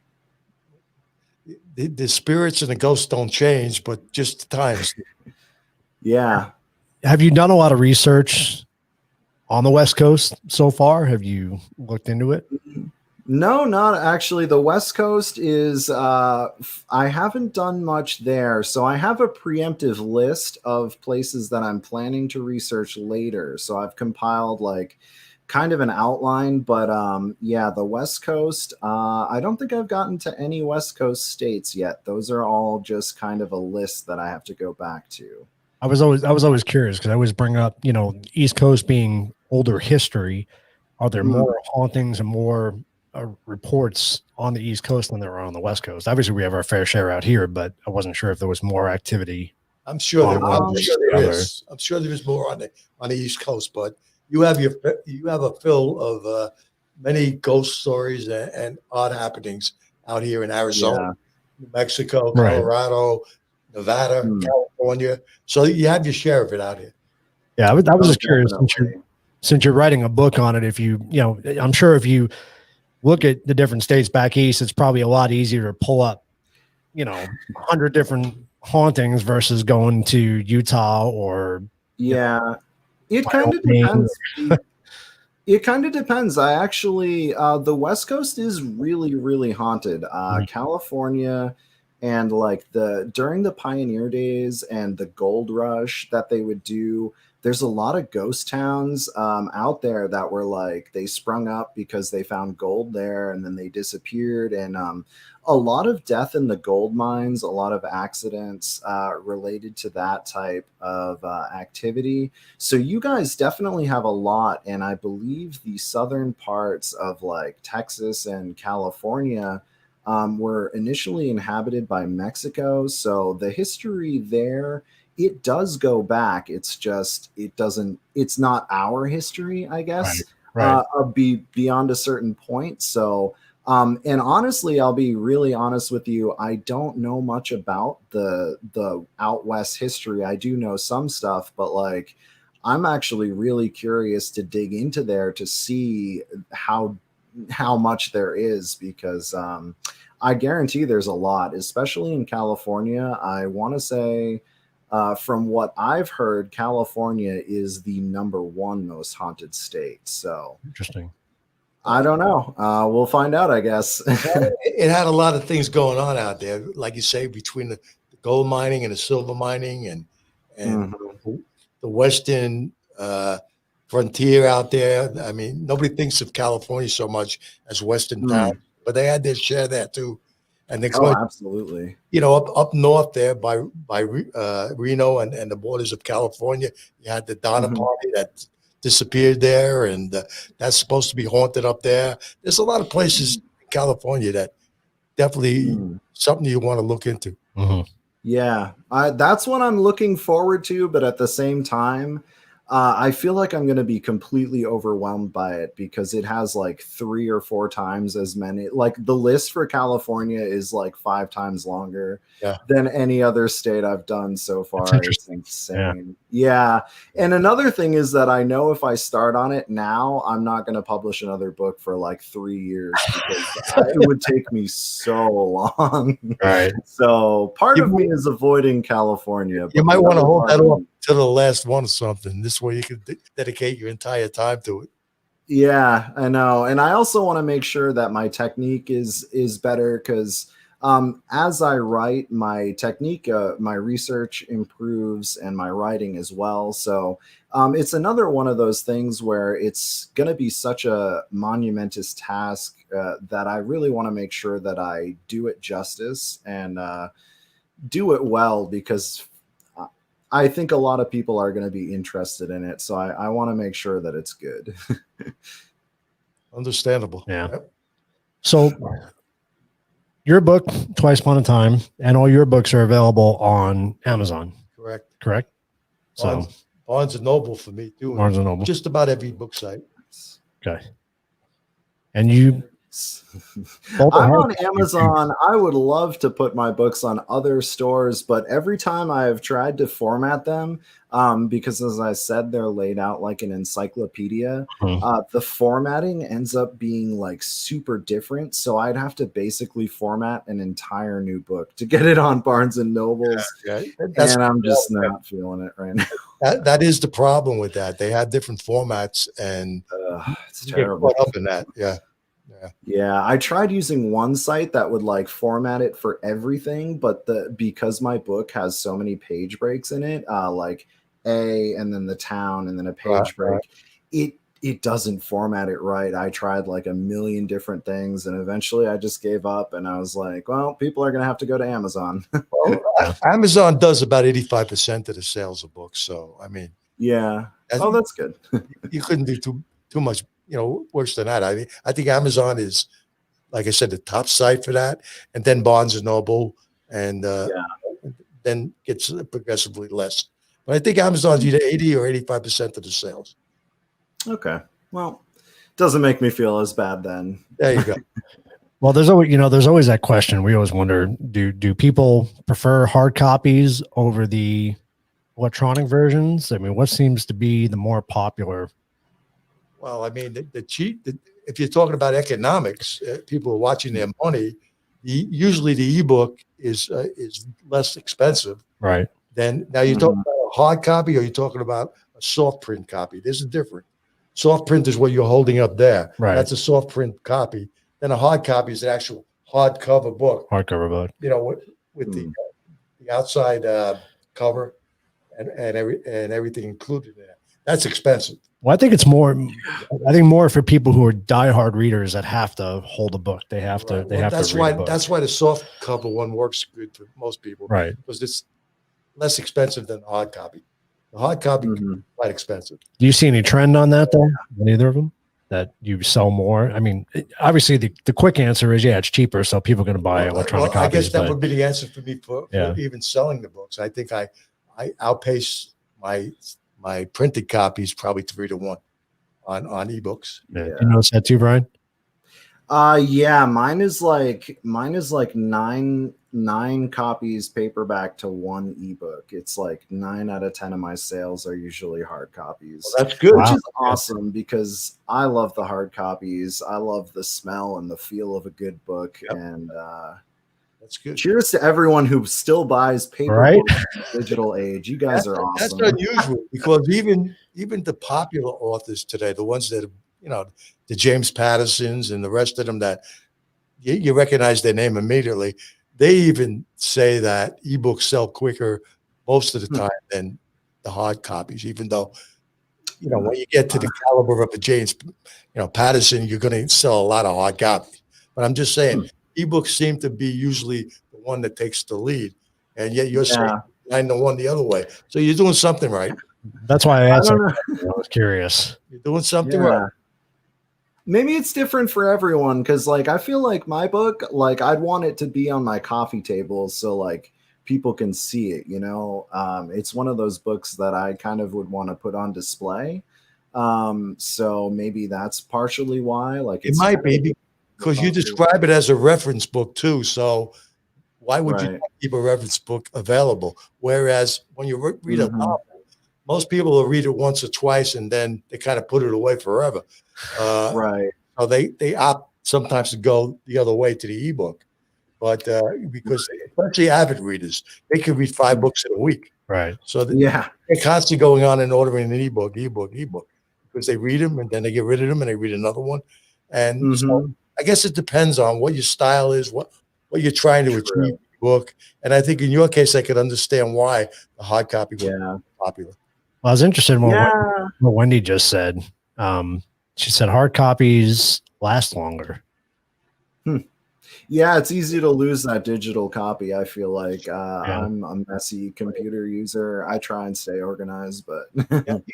The spirits and the ghosts don't change, but just the times. Yeah. Have you done a lot of research on the West Coast so far? Have you looked into it? No, not actually. The West Coast is, I haven't done much there. So I have a preemptive list of places that I'm planning to research later. So I've compiled like kind of an outline, but yeah, the West Coast, I don't think I've gotten to any West Coast states yet. Those are all just kind of a list that I have to go back to. I was always curious because I always bring up, East Coast being older history. Are there more hauntings and more reports on the East Coast than there are on the West Coast? Obviously, we have our fair share out here, but I wasn't sure if there was more activity. I'm sure there other. is. I'm sure there is more on the East Coast, but you have a fill of many ghost stories and odd happenings out here in Arizona, New Mexico, Colorado, Nevada, California. So you have your share of it out here. Yeah, I was just curious since you're writing a book on it. If I'm sure if you look at the different states back east, it's probably a lot easier to pull up, 100 different hauntings versus going to Utah or it kind of depends. It kind of depends. I actually, the West Coast is really, really haunted. California and like during the pioneer days and the gold rush that they would do, there's a lot of ghost towns out there that were like, they sprung up because they found gold there and then they disappeared. And a lot of death in the gold mines, a lot of accidents related to that type of activity. So you guys definitely have a lot. And I believe the southern parts of like Texas and California were initially inhabited by Mexico. So the history there, it does go back. It's just, it's not our history, I guess, beyond a certain point. So, and honestly, I'll be really honest with you. I don't know much about the out West history. I do know some stuff, but like, I'm actually really curious to dig into there to see how much there is, because I guarantee there's a lot, especially in California. I want to say, from what I've heard, California is the #1 most haunted state. So Interesting. I don't know. We'll find out, I guess. It had a lot of things going on out there, like you say, between the gold mining and the silver mining, and the western frontier out there. I mean, nobody thinks of California so much as Western town, but they had their share there too. And they, absolutely. you know, up north there by Reno and the borders of California, you had the Donner Party that disappeared there, and that's supposed to be haunted up there. There's a lot of places in California that definitely something you want to look into. Yeah, that's what I'm looking forward to. But at the same time, I feel like I'm going to be completely overwhelmed by it because it has like 3 or 4 times as many. Like the list for California is like 5 times longer than any other state I've done so far. It's insane. Yeah. And another thing is that I know if I start on it now, I'm not going to publish another book for like 3 years because it would take me so long. Right. So part of me is avoiding California. You might want to hold that off to the last one or something. This way you can dedicate your entire time to it. Yeah, I know. And I also want to make sure that my technique is better because as I write, my technique, my research improves and my writing as well. So it's another one of those things where it's going to be such a monumentous task that I really want to make sure that I do it justice and do it well because I think a lot of people are going to be interested in it. So I want to make sure that it's good. Understandable. Yeah. So your book, Twice Upon a Time, and all your books are available on Amazon. Correct. So Barnes and Noble for me too. Barnes and Noble. Just about every book site. Okay. And you I'm on Amazon. I would love to put my books on other stores, but every time I have tried to format them, because as I said, they're laid out like an encyclopedia, the formatting ends up being like super different. So I'd have to basically format an entire new book to get it on Barnes and Nobles. And I'm just not feeling it right now. That is the problem with that. They have different formats and it's terrible. Get caught up in that. Yeah, I tried using one site that would like format it for everything, but because my book has so many page breaks in it, like A and then the town and then a page break, it doesn't format it right. I tried like a million different things and eventually I just gave up and I was like, well, people are going to have to go to Amazon. Amazon does about 85% of the sales of books. So, I mean, that's good. You couldn't do too much, worse than that. I mean, I think Amazon is, like I said, the top site for that, and then Barnes and Noble, and then gets progressively less. But I think Amazon's either 80 or 85% of the sales. Okay, well, doesn't make me feel as bad then. There you go. Well, there's always that question. We always wonder: do people prefer hard copies over the electronic versions? I mean, what seems to be the more popular? Well, I mean, if you're talking about economics, people are watching their money. Usually, the ebook is less expensive, right? Then now you're talking about a hard copy, or you're talking about a soft print copy. There's a difference. Soft print is what you're holding up there. Right. That's a soft print copy. Then a hard copy is an actual hardcover book. Hardcover book. With the outside cover and everything included in it. That's expensive. Well, I think more for people who are diehard readers that have to hold a book. They have to. They have to read a book. That's why the soft cover one works good for most people, right? Because it's less expensive than the hard copy. The hard copy is quite expensive. Do you see any trend on that though? Neither of them that you sell more? I mean, obviously the quick answer is it's cheaper, so people are going to buy electronic copies. I guess that would be the answer for me for even selling the books. I think I outpace my printed copies probably 3 to 1 on ebooks. Yeah. You notice that too, Brian? Mine is like 9 9 copies paperback to 1 ebook. It's like 9 out of 10 of my sales are usually hard copies. Well, that's good. Which Wow. is awesome because I love the hard copies. I love the smell and the feel of a good book. Yep. And That's good. cheers to everyone who still buys paper Right? books in the digital age. You guys are That's awesome. unusual because even the popular authors today, the ones that, the James Pattersons and the rest of them that you recognize their name immediately, they even say that ebooks sell quicker most of the time than the hard copies, even though, when you get to the caliber of a James, Patterson, you're going to sell a lot of hard copies. But I'm just saying, ebooks seem to be usually the one that takes the lead, and yet you're saying 9 to 1 the other way. So you're doing something right. That's why I asked. I I don't know. was curious. You're doing something right. Maybe it's different for everyone because, like, I feel like my book, like, I'd want it to be on my coffee table so, like, people can see it. It's one of those books that I kind of would want to put on display. So maybe that's partially why. Like, It might be because you describe it as a reference book too. So why would you not keep a reference book available? Whereas when you read a novel, most people will read it once or twice and then they kind of put it away forever. Right. So they opt sometimes to go the other way to the ebook, but because especially avid readers, they can read 5 books in a week. Right. So they're constantly going on and ordering an ebook, because they read them and then they get rid of them and they read another one. And so I guess it depends on what your style is, what you're trying to achieve in the book. And I think in your case, I could understand why the hard copy was popular. Well, I was interested in what Wendy just said. She said hard copies last longer. Yeah, it's easy to lose that digital copy. I feel like I'm a messy computer user. I try and stay organized, but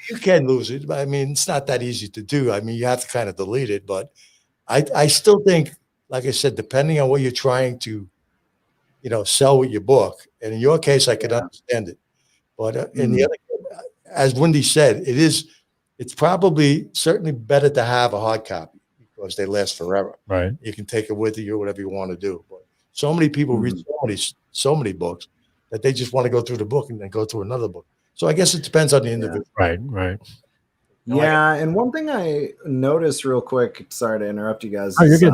you can lose it. I mean, it's not that easy to do. I mean, you have to kind of delete it, but I still think, like I said, depending on what you're trying to, sell with your book, and in your case, I could understand it. But in the other, as Wendy said, it's probably certainly better to have a hard copy because they last forever. Right. You can take it with you or whatever you want to do. But so many people read so many books that they just want to go through the book and then go through another book. So I guess it depends on the individual. Right. Yeah, and one thing I noticed real quick, sorry to interrupt you guys, you're is good.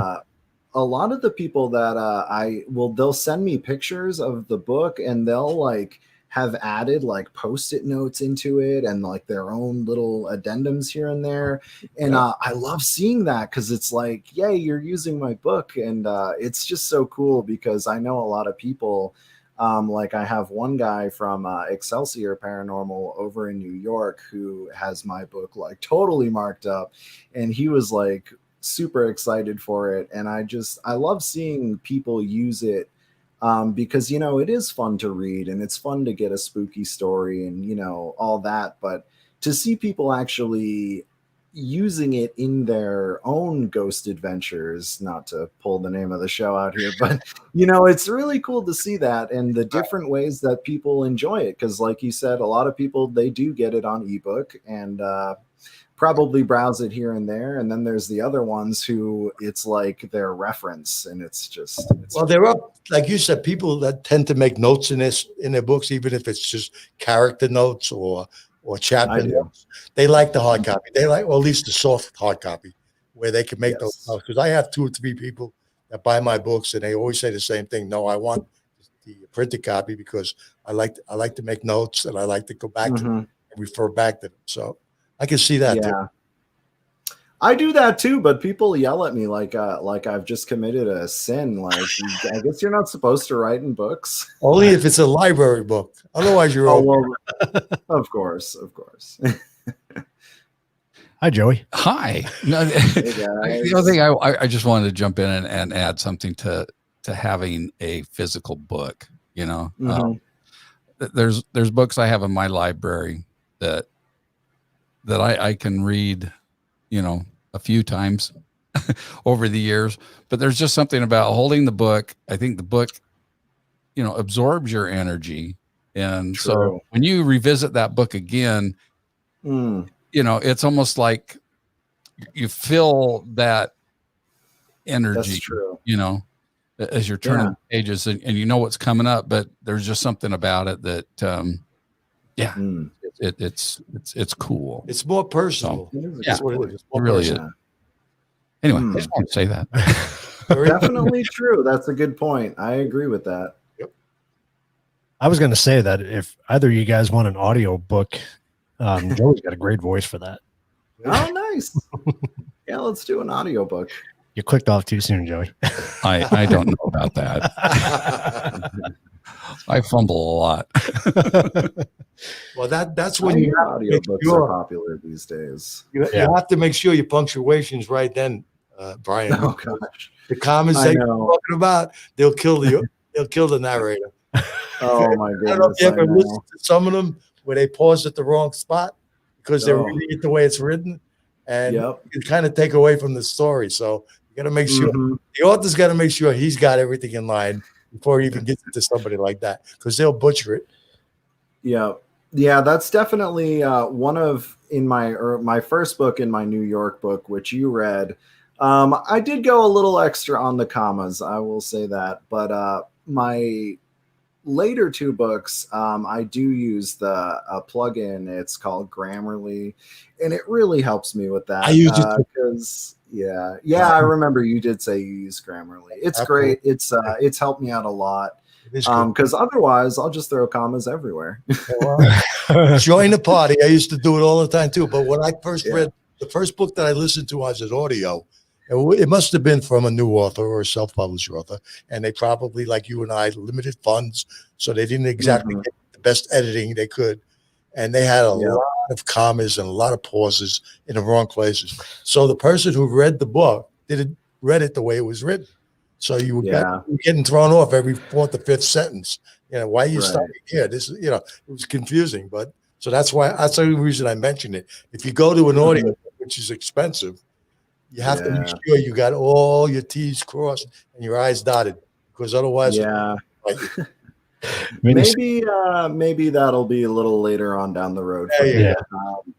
a lot of the people that they'll send me pictures of the book and they'll like have added like post-it notes into it and like their own little addendums here and there. And I love seeing that because it's like, yay, you're using my book. And it's just so cool because I know a lot of people, like I have one guy from Excelsior Paranormal over in New York who has my book like totally marked up. And he was like super excited for it. And I love seeing people use it. Because, it is fun to read and it's fun to get a spooky story and, all that. But to see people actually using it in their own ghost adventures, not to pull the name of the show out here, but, it's really cool to see that and the different ways that people enjoy it. Because like you said, a lot of people, they do get it on ebook and probably browse it here and there. And then there's the other ones who it's like their reference and it's there are, like you said, people that tend to make notes in their books, even if it's just character notes or chapter notes. They like the hard copy. They like, or at least the soft hard copy where they can make those notes. Because I have 2 or 3 people that buy my books and they always say the same thing. No, I want the printed copy because I like to make notes and I like to go back to them and refer back to them. So I can see that too. I do that too, but people yell at me like I've just committed a sin. Like, I guess you're not supposed to write in books. Only if it's a library book. Otherwise, you're of course. Hi, Joey. Hi. No, the other thing I just wanted to jump in and add something to having a physical book. There's books I have in my library that I can read, a few times over the years, but there's just something about holding the book. I think the book, absorbs your energy. And so when you revisit that book again, it's almost like you feel that energy, That's true. as you're turning the pages, and you know what's coming up, but there's just something about it that, it's cool. It's more personal. That's what it is. It's more It really personal. is. Anyway, I just want to say that. Definitely true. That's a good point. I agree with that. I was going to say that if either of you guys want an audio book, Joey's got a great voice for that. Oh, nice. Yeah, let's do an audiobook. You clicked off too soon, Joey. I don't know about that. I fumble a lot. Well, that's when you audiobooks are popular these days. You have to make sure your punctuation's right then, Brian. Oh gosh, the commas they're talking about, they'll kill the narrator. Oh my goodness! I don't know if you ever listened to some of them where they pause at the wrong spot because they're reading it the way it's written, and you kind of take away from the story. So you got to make sure the author's got to make sure he's got everything in line before he even gets to somebody like that, because they'll butcher it. Yeah, that's definitely one of my first book in my New York book, which you read. I did go a little extra on the commas, I will say that, but my later two books, I do use a plugin. It's called Grammarly, and it really helps me with that. I use it because I remember you did say you use Grammarly. It's great. It's helped me out a lot. Because otherwise I'll just throw commas everywhere. Join the party. I used to do it all the time too. But when I first read the first book that I listened to was an audio, it must have been from a new author or a self-published author, and they probably, like you and I, limited funds, so they didn't exactly get the best editing they could, and they had a lot of commas and a lot of pauses in the wrong places. So the person who read the book read it the way it was written. So you were getting thrown off every fourth or fifth sentence. Why are you stopping here? This is, it was confusing. But so that's the reason I mentioned it. If you go to an audio, which is expensive, you have to make sure you got all your T's crossed and your I's dotted, because otherwise, maybe that'll be a little later on down the road.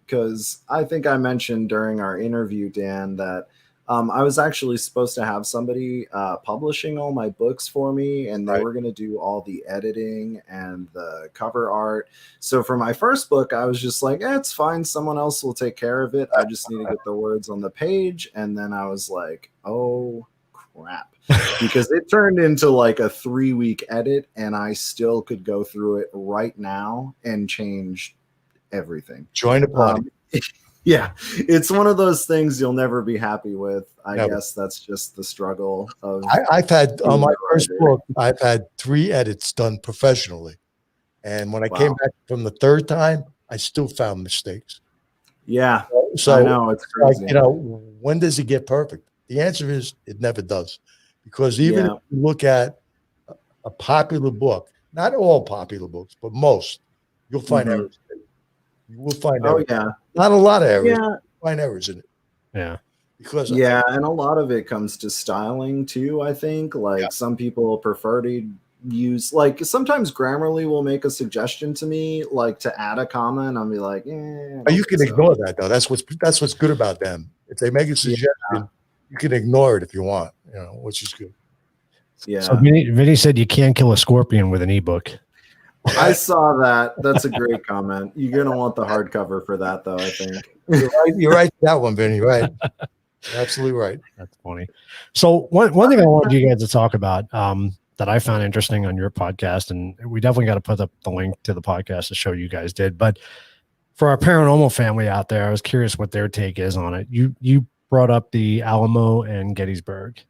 Because I think I mentioned during our interview, Dan, that I was actually supposed to have somebody publishing all my books for me, and they were going to do all the editing and the cover art. So for my first book, I was just like, it's fine. Someone else will take care of it. I just need to get the words on the page. And then I was like, oh, crap. Because it turned into like a 3-week edit, and I still could go through it right now and change everything. Join the party. Yeah, it's one of those things you'll never be happy with. I guess that's just the struggle of. I've had on my first book, I've had 3 edits done professionally, and when I came back from the third time, I still found mistakes. Yeah, so I know it's crazy. Like, when does it get perfect? The answer is it never does, because even if you look at a popular book, not all popular books, but most, you'll find errors. You will find errors. Not a lot of errors. You'll find errors in it. Yeah. Because and a lot of it comes to styling too, I think. Like some people prefer to use, like, sometimes Grammarly will make a suggestion to me, like to add a comma, and I'll be like, you can ignore that though. That's what's good about them. If they make a suggestion, you can ignore it if you want, which is good. Yeah. So Vinny said you can't kill a scorpion with an ebook. I saw that. That's a great comment. You're gonna want the hardcover for that, though, I think. You're right. That one, Vinny. Right. Absolutely right. That's funny. So one thing I wanted you guys to talk about that I found interesting on your podcast, and we definitely got to put up the link to the podcast to show you guys did. But for our paranormal family out there, I was curious what their take is on it. You brought up the Alamo and Gettysburg,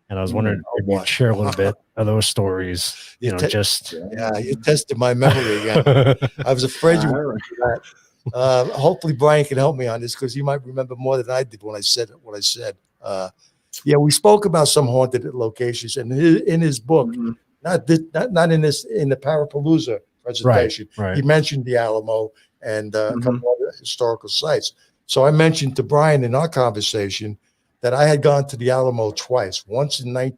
and I was wondering if you could share a little bit of those stories. You tested my memory again. I was afraid you would do that. Hopefully Brian can help me on this, because he might remember more than I did when I said what I said. We spoke about some haunted locations, and in his book, not in the Parapalooza presentation, he mentioned the Alamo and a couple other historical sites. So I mentioned to Brian in our conversation that I had gone to the Alamo twice. Once in I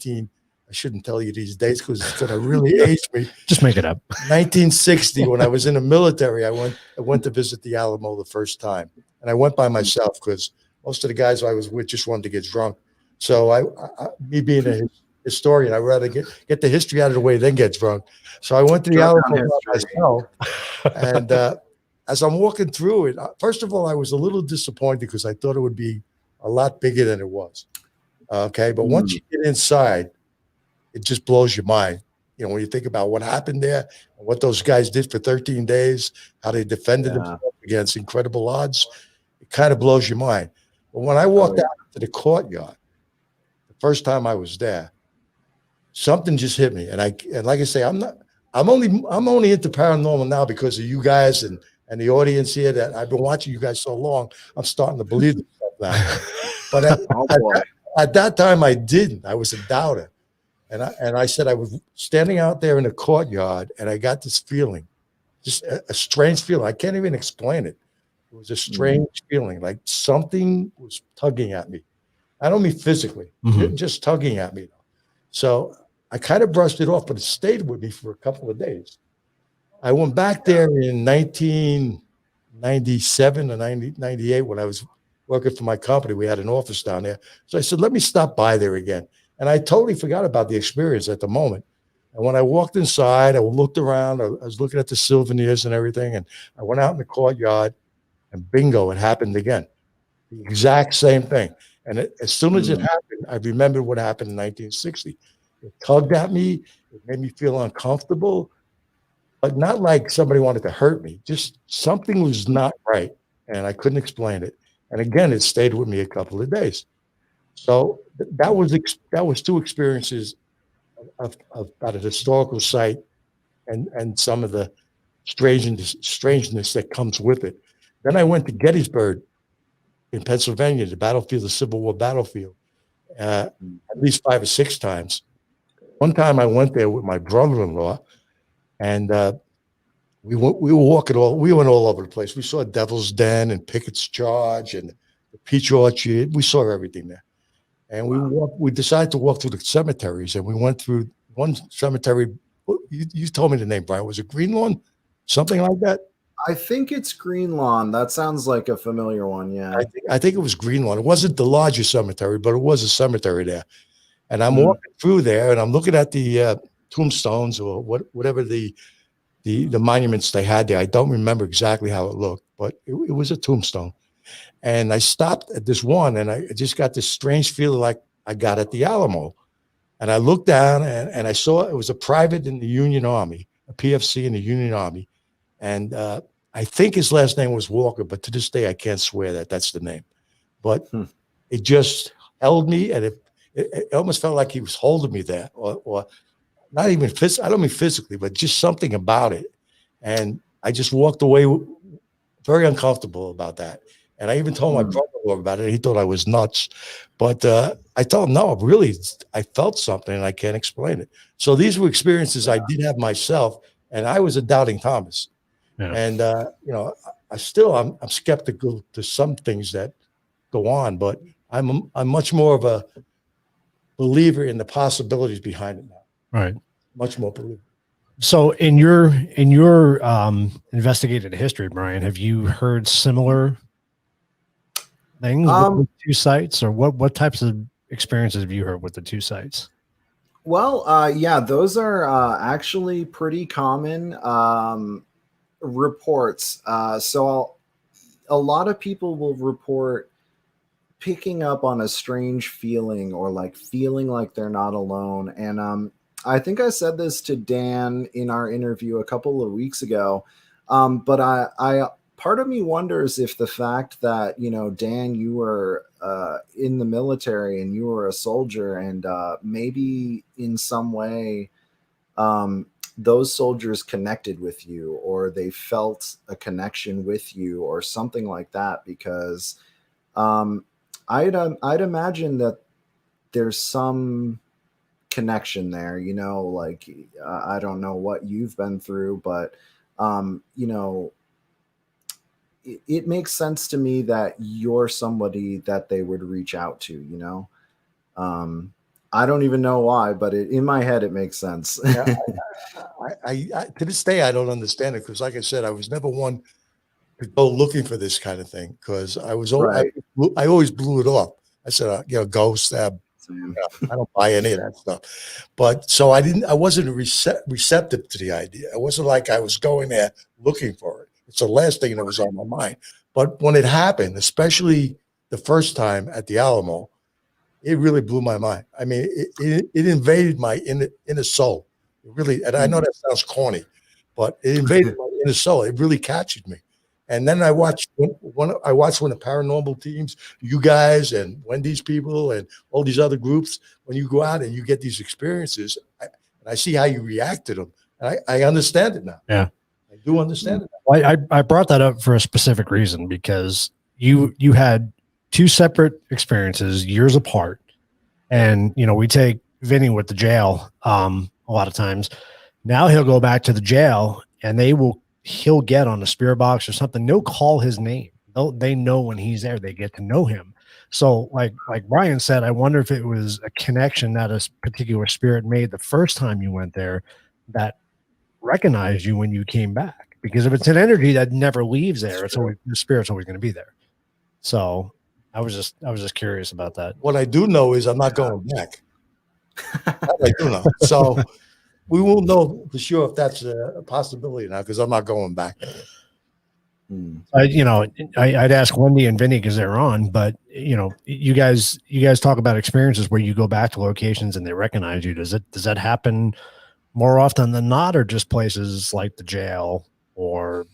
shouldn't tell you these dates because it's going to really age me. Just make it up. 1960, when I was in the military, I went to visit the Alamo the first time, and I went by myself because most of the guys I was with just wanted to get drunk. So me being a historian. I'd rather get the history out of the way, then get drunk. So I went to the Drunk Alamo on by myself. And as I'm walking through it, first of all, I was a little disappointed because I thought it would be a lot bigger than it was. Okay. But once you get inside, it just blows your mind. You know, when you think about what happened there and what those guys did for 13 days, how they defended themselves against incredible odds, it kind of blows your mind. But when I walked out to the courtyard, the first time I was there, something just hit me. And like I say, I'm only into paranormal now because of you guys and the audience here that I've been watching you guys so long. I'm starting to believe this stuff now. But at that time I didn't. I was a doubter. And I said I was standing out there in the courtyard and I got this feeling, just a strange feeling. I can't even explain it. It was a strange feeling, like something was tugging at me. I don't mean physically, just tugging at me. So I kind of brushed it off, but it stayed with me for a couple of days. I went back there in 1997 or 98 when I was working for my company. We had an office down there. So I said, let me stop by there again. And I totally forgot about the experience at the moment. And when I walked inside, I looked around, I was looking at the souvenirs and everything. And I went out in the courtyard and bingo, it happened again. The exact same thing. And as soon as it happened, I remembered what happened in 1960. It tugged at me. It made me feel uncomfortable, but not like somebody wanted to hurt me. Just something was not right. And I couldn't explain it. And again, it stayed with me a couple of days. So that was two experiences of at a historical site and some of the strangeness that comes with it. Then I went to Gettysburg in Pennsylvania, the battlefield, the Civil War battlefield, at least 5 or 6 times. One time I went there with my brother-in-law, and we went all over the place. We saw Devil's Den and Pickett's Charge and the Peach Orchard. We saw everything there. And we decided to walk through the cemeteries, and we went through one cemetery. You told me the name, Brian. Was it Greenlawn? Something like that? I think it's Greenlawn. That sounds like a familiar one. Yeah. I think it was Greenlawn. It wasn't the largest cemetery, but it was a cemetery there. And I'm walking through there, and I'm looking at the tombstones or whatever the monuments they had there. I don't remember exactly how it looked, but it was a tombstone. And I stopped at this one, and I just got this strange feeling like I got at the Alamo. And I looked down, and I saw it was a private in the Union Army, a PFC in the Union Army. And I think his last name was Walker, but to this day, I can't swear that that's the name. But it just held me, and it almost felt like he was holding me there, or not even physically. I don't mean physically, but just something about it. And I just walked away very uncomfortable about that. And I even told my brother-in-law about it. And he thought I was nuts. But I told him, no, really, I felt something and I can't explain it. So these were experiences I did have myself. And I was a doubting Thomas. Yeah. And, I'm skeptical to some things that go on. But I'm much more of a believer in the possibilities behind it now. Right. Much more believer. So in your investigated history, Brian, have you heard similar things with the 2 sites, or what types of experiences have you heard with the 2 sites? Well, yeah, those are actually pretty common reports. So a lot of people will report picking up on a strange feeling or like feeling like they're not alone. And I think I said this to Dan in our interview a couple of weeks ago. But I part of me wonders if the fact that, Dan, you were in the military and you were a soldier, and maybe in some way those soldiers connected with you, or they felt a connection with you or something like that, because I'd imagine that there's some connection there, like I don't know what you've been through, but it makes sense to me that you're somebody that they would reach out to, I don't even know why, but in my head, it makes sense. Yeah, I to this day, I don't understand it, because like I said, I was never one to go looking for this kind of thing, because I always blew it off. I said, ghost, I don't buy any of that stuff. But so I wasn't receptive to the idea. It wasn't like I was going there looking for it. It's the last thing that was on my mind. But when it happened, especially the first time at the Alamo, it really blew my mind. I mean, it invaded my inner soul. It really, and I know that sounds corny, but it invaded my inner soul. It really captured me. And then I watched when the paranormal teams, you guys and Wendy's people and all these other groups, when you go out and you get these experiences, and I see how you react to them. And I understand it now. Yeah. I do understand it. Well, I brought that up for a specific reason, because you had two separate experiences years apart. And, we take Vinny with the jail a lot of times. Now he'll go back to the jail and he'll get on the spirit box or something. They'll call his name. They know when he's there. They get to know him. So like Brian said, I wonder if it was a connection that a particular spirit made the first time you went there that recognized you when you came back. Because if it's an energy that never leaves there, the spirit's always going to be there. So I was just curious about that. What I do know is I'm not going back. That I do know. So we won't know for sure if that's a possibility now, because I'm not going back. I'd ask Wendy and Vinny because they're on, but you guys talk about experiences where you go back to locations and they recognize you. Does that happen more often than not, or just places like the jail, or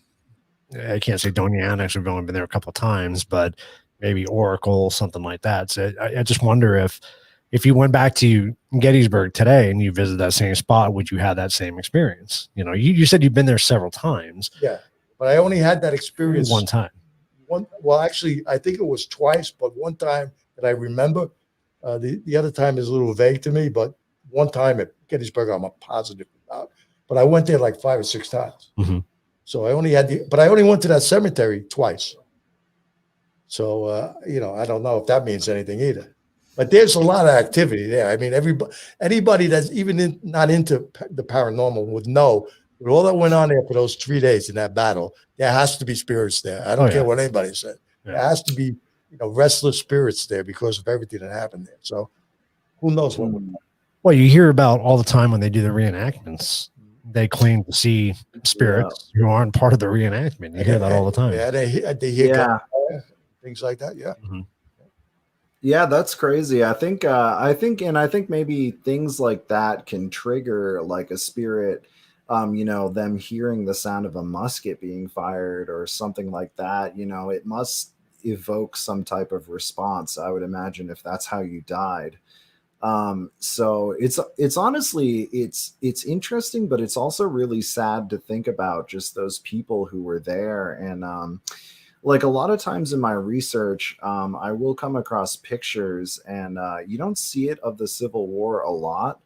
I can't say Doña Annex, we've only been there a couple of times, but maybe Oracle, something like that. So I just wonder if you went back to Gettysburg today and you visited that same spot, would you have that same experience? You said you've been there several times. Yeah, but I only had that experience one time. Well, actually, I think it was twice, but one time that I remember. The other time is a little vague to me, but one time at Gettysburg, I'm positive about. But I went there like 5 or 6 times. Mm-hmm. So I only went to that cemetery twice. So, I don't know if that means anything either. But there's a lot of activity there. I mean, anybody that's even not into the paranormal would know with all that went on there for those 3 days in that battle, there has to be spirits there. I don't care what anybody said. Yeah. There has to be, restless spirits there because of everything that happened there. So who knows what would happen. Well, you hear about all the time when they do the reenactments, they claim to see spirits who aren't part of the reenactment. You hear that all the time. Yeah, they hear things like that. Yeah. Mm-hmm. Yeah, that's crazy. I think maybe things like that can trigger like a spirit, them hearing the sound of a musket being fired or something like that. It must evoke some type of response, I would imagine, if that's how you died. So it's honestly, it's interesting, but it's also really sad to think about just those people who were there. And, like a lot of times in my research, I will come across pictures and, you don't see it of the Civil War a lot,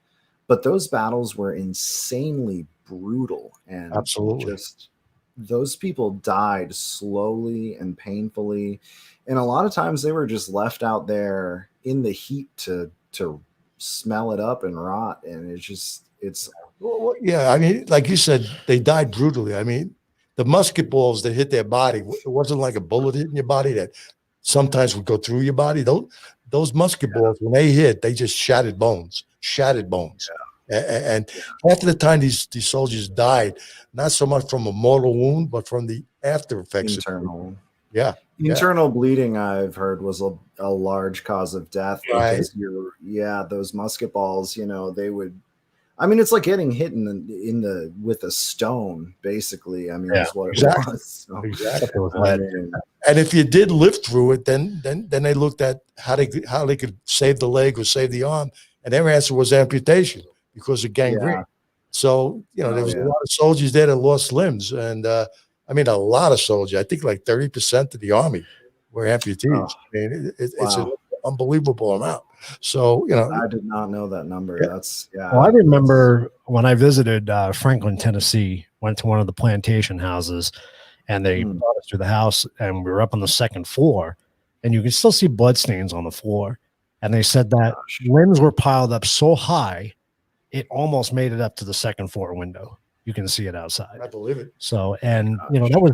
but those battles were insanely brutal, and absolutely just those people died slowly and painfully. And a lot of times they were just left out there in the heat to smell it up and rot. And yeah. I mean, like you said, they died brutally. I mean, the musket balls that hit their body, it wasn't like a bullet hitting your body that sometimes would go through your body. Those musket balls, when they hit, they just shattered bones. And half of the time these soldiers died, not so much from a mortal wound, but from the after effects. Internal bleeding, I've heard, was a large cause of death. Right. Because those musket balls, they would. I mean, it's like getting hit with a stone, basically. I mean, that's what it was. So, exactly. And if you did live through it, then they looked at how they could save the leg or save the arm, and their answer was amputation because of gangrene. Yeah. So there was a lot of soldiers there that lost limbs, and I mean, a lot of soldiers. I think like 30% of the army were amputees. I mean, it's an unbelievable amount. So, I did not know that number. Yeah. That's Well, I remember when I visited Franklin, Tennessee, went to one of the plantation houses, and they brought us to the house, and we were up on the second floor, and you can still see bloodstains on the floor. And they said that limbs were piled up so high, it almost made it up to the second floor window. You can see it outside. I believe it. So, and that was,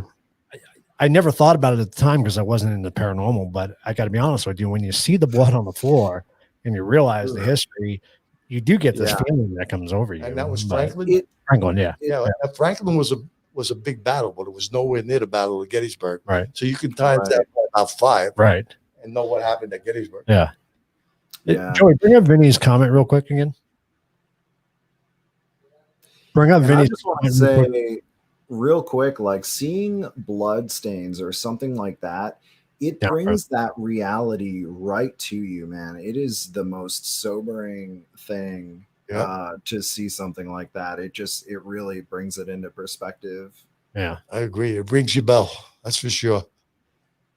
I never thought about it at the time because I wasn't into paranormal, but I got to be honest with you, when you see the blood on the floor, and you realize the Sure. history, you do get this Yeah. feeling that comes over you. And that was But- Franklin. Franklin, yeah. Yeah, Franklin was a big battle, but it was nowhere near the Battle of Gettysburg. Right. So you can times Right. that by about 5 Right. and know what happened at Gettysburg. Yeah. Yeah. Joey, bring up Vinny's comment real quick again. Bring up And I Vinny's just want to comment real quick. say real quick, like seeing blood stains or something like that, it Yeah, brings that reality right to you, man. It is the most sobering thing Yeah. to see something like that. It really brings it into perspective. Yeah. I agree. It rings your bell. That's for sure.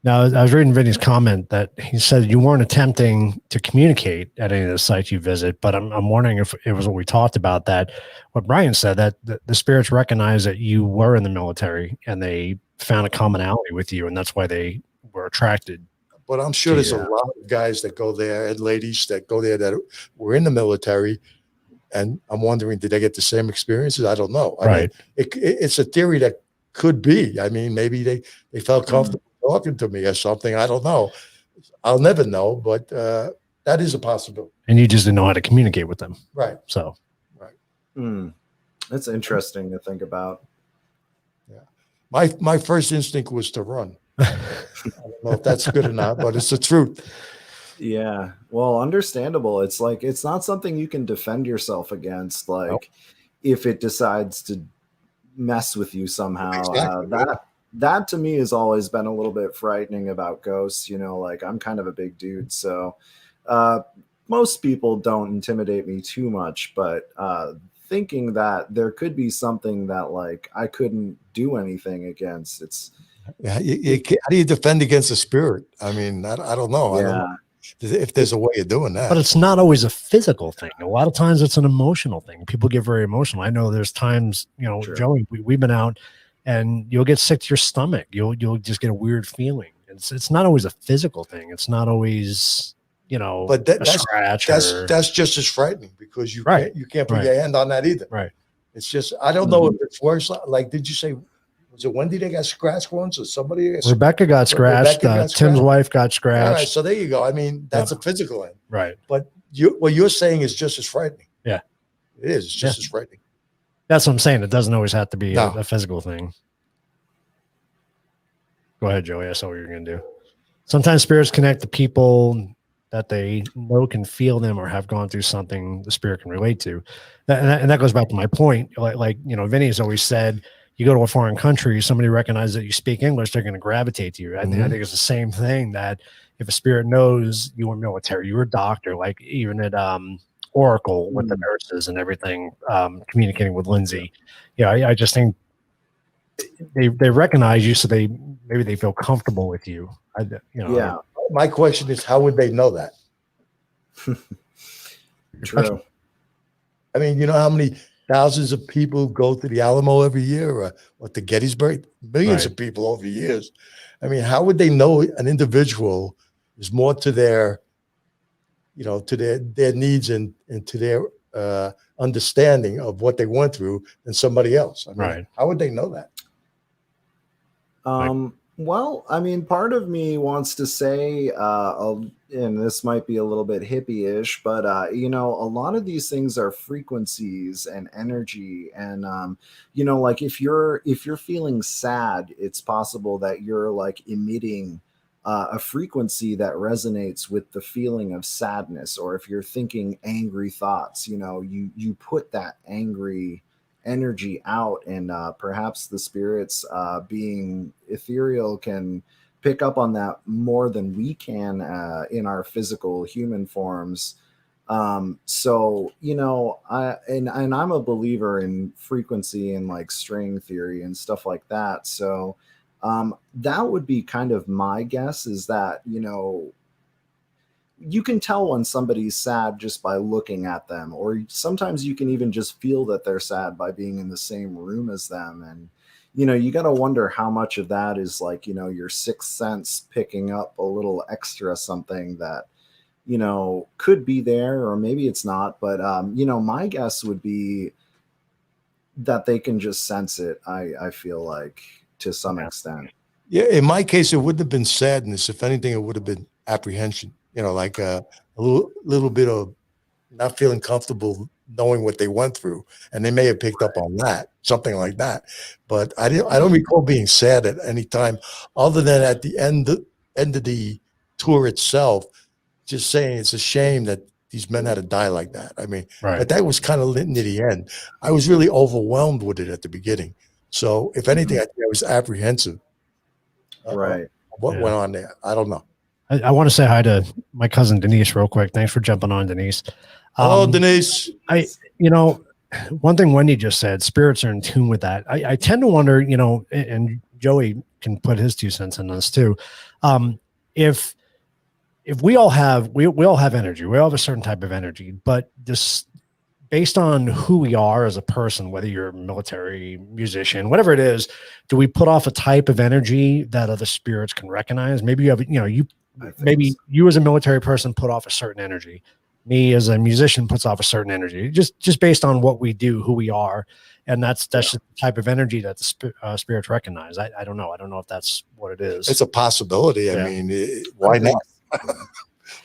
Now, I was reading Vinny's comment that he said you weren't attempting to communicate at any of the sites you visit, but I'm wondering if it was what we talked about, that what Brian said, that the spirits recognized that you were in the military and they found a commonality with you, and that's why they were attracted. But I'm sure there's a Yeah. lot of guys that go there and ladies that go there that were in the military. And I'm wondering, did they get the same experiences? I don't know. I mean, it's a theory that could be. I mean, maybe they felt comfortable talking to me or something. I don't know. I'll never know, but that is a possibility. And you just didn't know how to communicate with them. Right. So, That's interesting to think about. Yeah. My first instinct was to run. I don't know if that's good or not, but it's the truth. Yeah. Well, understandable. It's like it's not something you can defend yourself against. Like Nope. if it decides to mess with you somehow. Exactly, That to me has always been a little bit frightening about ghosts. You know, like I'm kind of a big dude, so most people don't intimidate me too much, but thinking that there could be something that like I couldn't do anything against, it's Yeah, how do you defend against a spirit? I mean, I don't know. I don't yeah. know if there's a way of doing that. but it's not always a physical thing. A lot of times it's an emotional thing. People get very emotional. I know there's times, True. Joey, we've been out and you'll get sick to your stomach. You'll just get a weird feeling. It's not always a physical thing. It's not always, But a scratch. that's just as frightening because you can't put Right. your hand on that either. Right. It's just I don't know if it's worse. Like, did you say? Was it Wendy that got scratched once, or somebody? Rebecca got scratched. Rebecca got Tim's scratched? wife got All right, scratched. so there you go. I mean, that's a physical end. Right. But what you're saying is just as frightening. Yeah. It is. It's just as frightening. That's what I'm saying. It doesn't always have to be No. a physical thing. Go ahead, Joey. I saw what you're going to do. Sometimes spirits connect to people that they know can feel them or have gone through something the spirit can relate to. And that goes back to my point. Like Vinny has always said, you go to a foreign country, somebody recognizes that you speak English, they're going to gravitate to you. I think it's the same thing, that if a spirit knows you were military, you were a doctor, like even at Oracle with the nurses and everything, communicating with Lindsay. I just think they recognize you, so maybe they feel comfortable with you. Yeah. My question is, how would they know that? True. I mean, you know how many thousands of people go to the Alamo every year, or to Gettysburg? Millions Right. of people over the years. I mean, how would they know an individual is more to their, to their needs and to their understanding of what they went through than somebody else? I mean, Right. How would they know that? Well, I mean, part of me wants to say, and this might be a little bit hippie-ish, but a lot of these things are frequencies and energy, and like if you're feeling sad, it's possible that you're like emitting a frequency that resonates with the feeling of sadness, or if you're thinking angry thoughts, you put that angry energy out, and perhaps the spirits being ethereal can pick up on that more than we can in our physical human forms. So I'm a believer in frequency and like string theory and stuff like that. So that would be kind of my guess, is that you can tell when somebody's sad just by looking at them, or sometimes you can even just feel that they're sad by being in the same room as them. And you got to wonder how much of that is like your sixth sense picking up a little extra something that could be there, or maybe it's not. But my guess would be that they can just sense it. I feel like, to some extent. Yeah, in my case, it wouldn't have been sadness. If anything, it would have been apprehension. Like a little bit of not feeling comfortable knowing what they went through, and they may have picked up on that, something like that. But I don't recall being sad at any time, other than at the end of the tour itself, just saying it's a shame that these men had to die like that. I mean, Right. but that was kind of lit near the end. I was really overwhelmed with it at the beginning. So if anything, I think I was apprehensive. Right. What Yeah. went on there? I don't know. I want to say hi to my cousin Denise real quick. Thanks for jumping on, Denise. Hello, Denise. One thing Wendy just said, spirits are in tune with that. I tend to wonder, and Joey can put his 2 cents in this too. If we all have energy, we all have a certain type of energy, but this based on who we are as a person, whether you're a military, musician, whatever it is, do we put off a type of energy that other spirits can recognize? Maybe you have, you as a military person put off a certain energy. Me as a musician puts off a certain energy, just based on what we do, who we are. And that's just the type of energy that the spirits recognize. I don't know. I don't know if that's what it is. It's a possibility. Yeah. I mean, why not?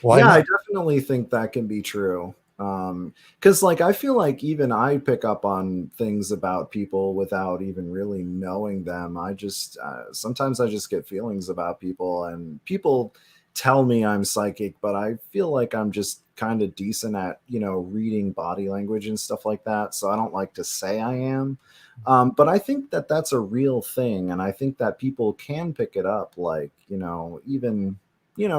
Why not? I definitely think that can be true. Because I feel like even I pick up on things about people without even really knowing them. I just sometimes I just get feelings about people, and people tell me I'm psychic, but I feel like I'm just kind of decent at reading body language and stuff like that. So I don't like to say I am. But I think that that's a real thing, and I think that people can pick it up. Even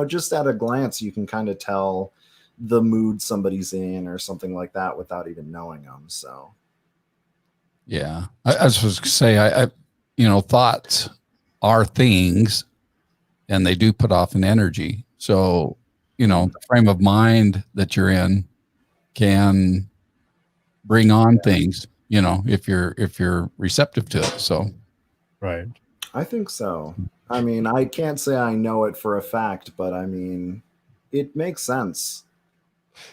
just at a glance, you can kind of tell the mood somebody's in or something like that without even knowing them. So yeah, I was supposed to say, I thoughts are things, and they do put off an energy. So the frame of mind that you're in can bring on things, if you're receptive to it. So right, I think so. I mean, I can't say I know it for a fact, but I mean, it makes sense.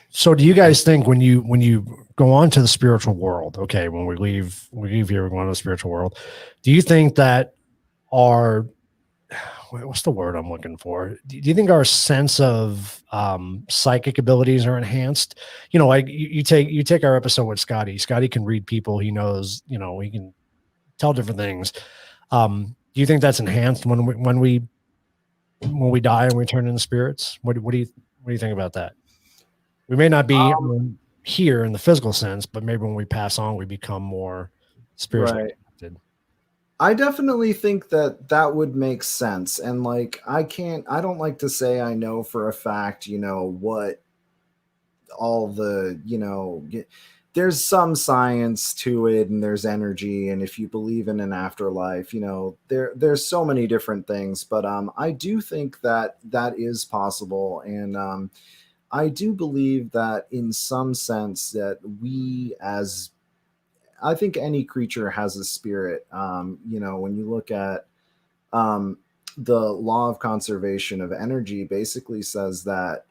So do you guys think when you go on to the spiritual world, okay, when we leave here, we go on to the spiritual world, do you think that what's the word I'm looking for? Do you think our sense of psychic abilities are enhanced? You take our episode with Scotty. Scotty can read people. He knows, he can tell different things. Do you think that's enhanced when we die and we turn into spirits? What do you think about that? We may not be here in the physical sense, but maybe when we pass on, we become more spiritually connected. I definitely think that would make sense. And I don't like to say I know for a fact, what all the, there's some science to it, and there's energy. And if you believe in an afterlife, there's so many different things, but I do think that is possible. And I do believe that in some sense that I think any creature has a spirit. When you look at the law of conservation of energy, basically says that,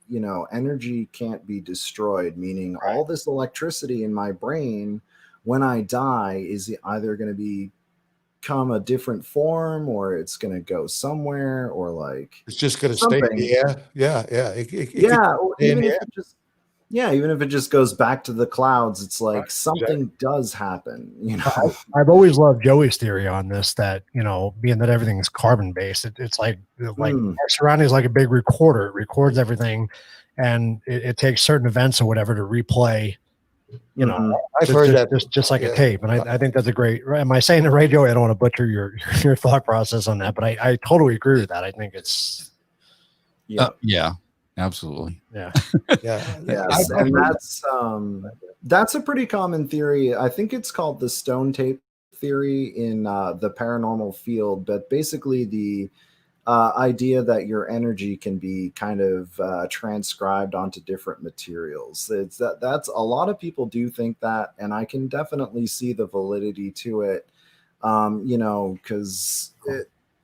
energy can't be destroyed, meaning all this electricity in my brain, when I die, is either going to become a different form, or it's going to go somewhere, or it's just going to stay in the air. Even if it just goes back to the clouds, it's something does happen. I've always loved Joey's theory on this, that being that everything is carbon based, it's like our surroundings, like a big recorder. It records everything, and it takes certain events or whatever to replay. I've heard that just like a tape, and I think that's a great. Am I saying it right, Joey? I don't want to butcher your thought process on that, but I totally agree with that. I think it's yeah, absolutely. Yeah. Yes, and that's a pretty common theory. I think it's called the stone tape theory in the paranormal field, but basically the idea that your energy can be kind of transcribed onto different materials. That's a lot of people do think that, and I can definitely see the validity to it. Because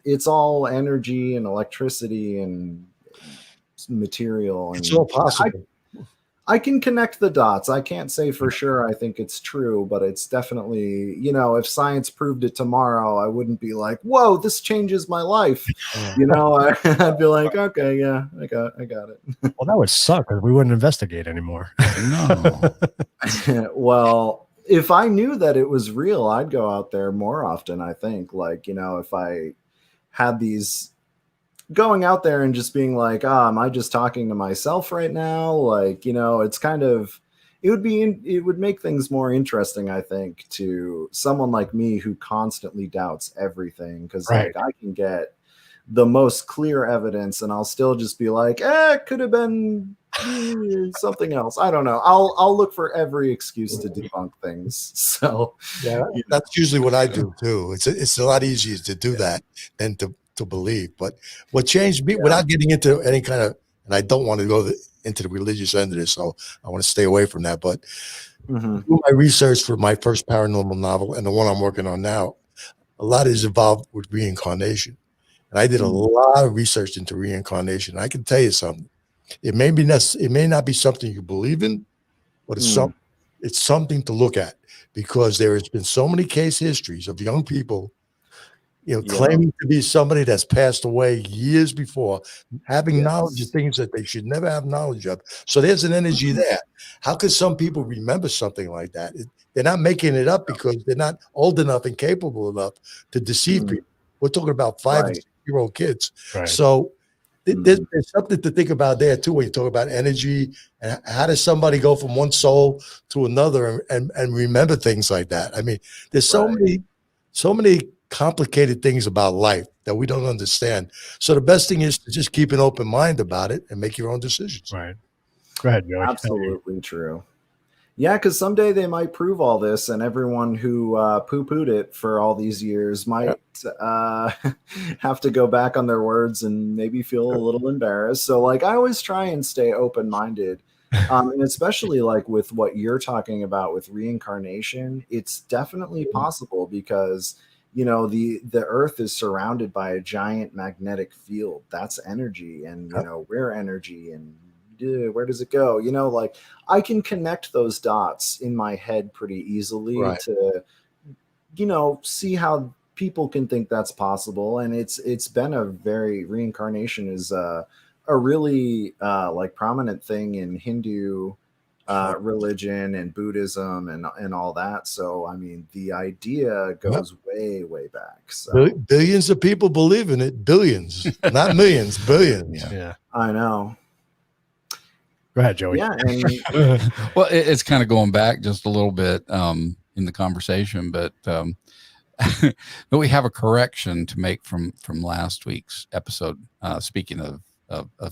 it's all energy and electricity and material, and it's all possible. I can connect the dots. I can't say for sure I think it's true, but it's definitely, if science proved it tomorrow, I wouldn't be like, whoa, this changes my life. I'd be like, okay, yeah, I got it. Well, that would suck because we wouldn't investigate anymore. No. Well, if I knew that it was real, I'd go out there more often, I think. Like, if I had these going out there and just being like, am I just talking to myself right now? Like, it's kind of, it would make things more interesting, I think, to someone like me who constantly doubts everything. Cause Right. like I can get the most clear evidence and I'll still just be like, it could have been something else. I don't know. I'll look for every excuse to debunk things. So Yeah, that's usually what I do too. It's a lot easier to do that than to believe. But what changed me, without getting into any kind of, and I don't want to go into the religious end of this, so I want to stay away from that. But through my research for my first paranormal novel and the one I'm working on now, a lot is involved with reincarnation. And I did a lot of research into reincarnation. I can tell you something. It may not be something you believe in, but it's something to look at, because there has been so many case histories of young people, claiming to be somebody that's passed away years before, having knowledge of things that they should never have knowledge of. So there's an energy there. How could some people remember something like that? They're not making it up because they're not old enough and capable enough to deceive people. We're talking about 5 and 6-year-old kids. Right. So there's something to think about there too when you talk about energy and how does somebody go from one soul to another and remember things like that. I mean, there's so many complicated things about life that we don't understand. So the best thing is to just keep an open mind about it and make your own decisions. Right. Go ahead, Joey. Absolutely true. Yeah, because someday they might prove all this, and everyone who poo-pooed it for all these years might have to go back on their words and maybe feel a little embarrassed. So, like, I always try and stay open-minded, and especially like with what you're talking about with reincarnation, it's definitely possible because the Earth is surrounded by a giant magnetic field. That's energy, and we're energy, and where does it go? Like I can connect those dots in my head pretty easily to, see how people can think that's possible. And it's been a very, reincarnation is a really like prominent thing in Hindu religion and Buddhism and all that. So, I mean, the idea goes way, way back. So billions of people believe in it. Billions, not millions, billions. Yeah. I know. Go ahead, Joey. Yeah, and Well, it's kind of going back just a little bit in the conversation, but we have a correction to make from last week's episode. Speaking of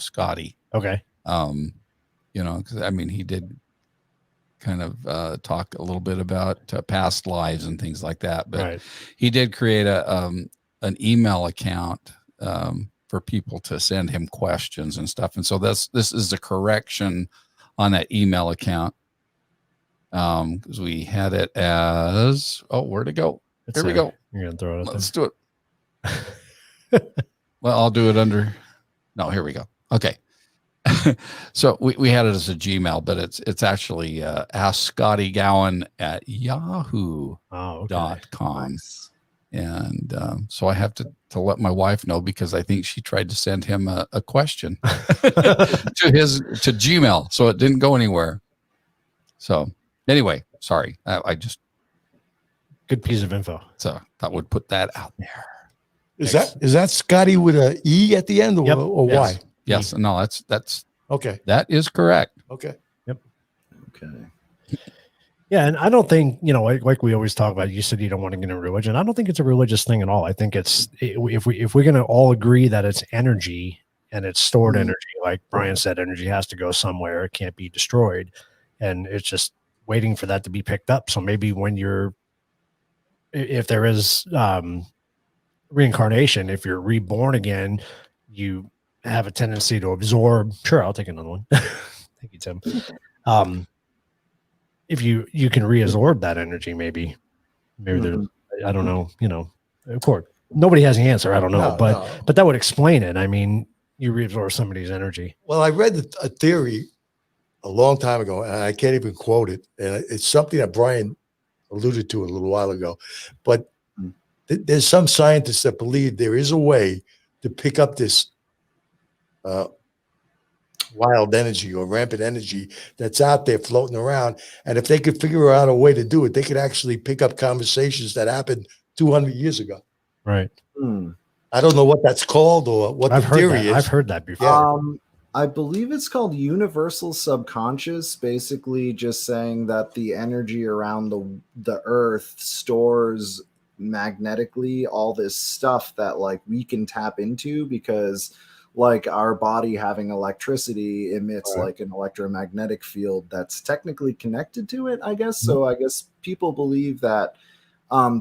Scotty, Okay. Because I mean, he did kind of talk a little bit about past lives and things like that, but he did create an email account for people to send him questions and stuff. And so this is a correction on that email account. Because we had it as, where'd it go? Here we go. You're going to throw it up. Let's do it. Well, I'll do it under, no, here we go. Okay. So we had it as a Gmail, but it's actually Ask Scotty Gowan at yahoo.com. nice. And so I have to let my wife know because I think she tried to send him a question to Gmail. So it didn't go anywhere. So anyway, sorry. I just. Good piece of info. So that would put that out there. Is that Scotty with a E at the end or, Yep. or Yes. Y? Yes. No, that's Okay. that is correct. Okay. Okay. Yeah, and I don't think, like we always talk about, you said you don't want to get into religion. I don't think it's a religious thing at all. I think it's, if we're going to all agree that it's energy and it's stored energy, like Brian said, energy has to go somewhere. It can't be destroyed. And it's just waiting for that to be picked up. So maybe if there is reincarnation, if you're reborn again, you have a tendency to absorb. Sure, I'll take another one. Thank you, Tim. If you can reabsorb that energy, maybe there's, I don't know, of course, nobody has the answer. I don't know, but that would explain it. I mean, you reabsorb somebody's energy. Well, I read a theory a long time ago, and I can't even quote it. And it's something that Brian alluded to a little while ago. But there's some scientists that believe there is a way to pick up this wild energy or rampant energy that's out there floating around. And if they could figure out a way to do it, they could actually pick up conversations that happened 200 years ago. Right. I don't know what that's called or what the theory is. I've heard that before. Yeah. I believe it's called universal subconscious, basically just saying that the energy around the earth stores magnetically all this stuff that like we can tap into, because like our body having electricity emits like an electromagnetic field that's technically connected to it, I guess. So I guess people believe that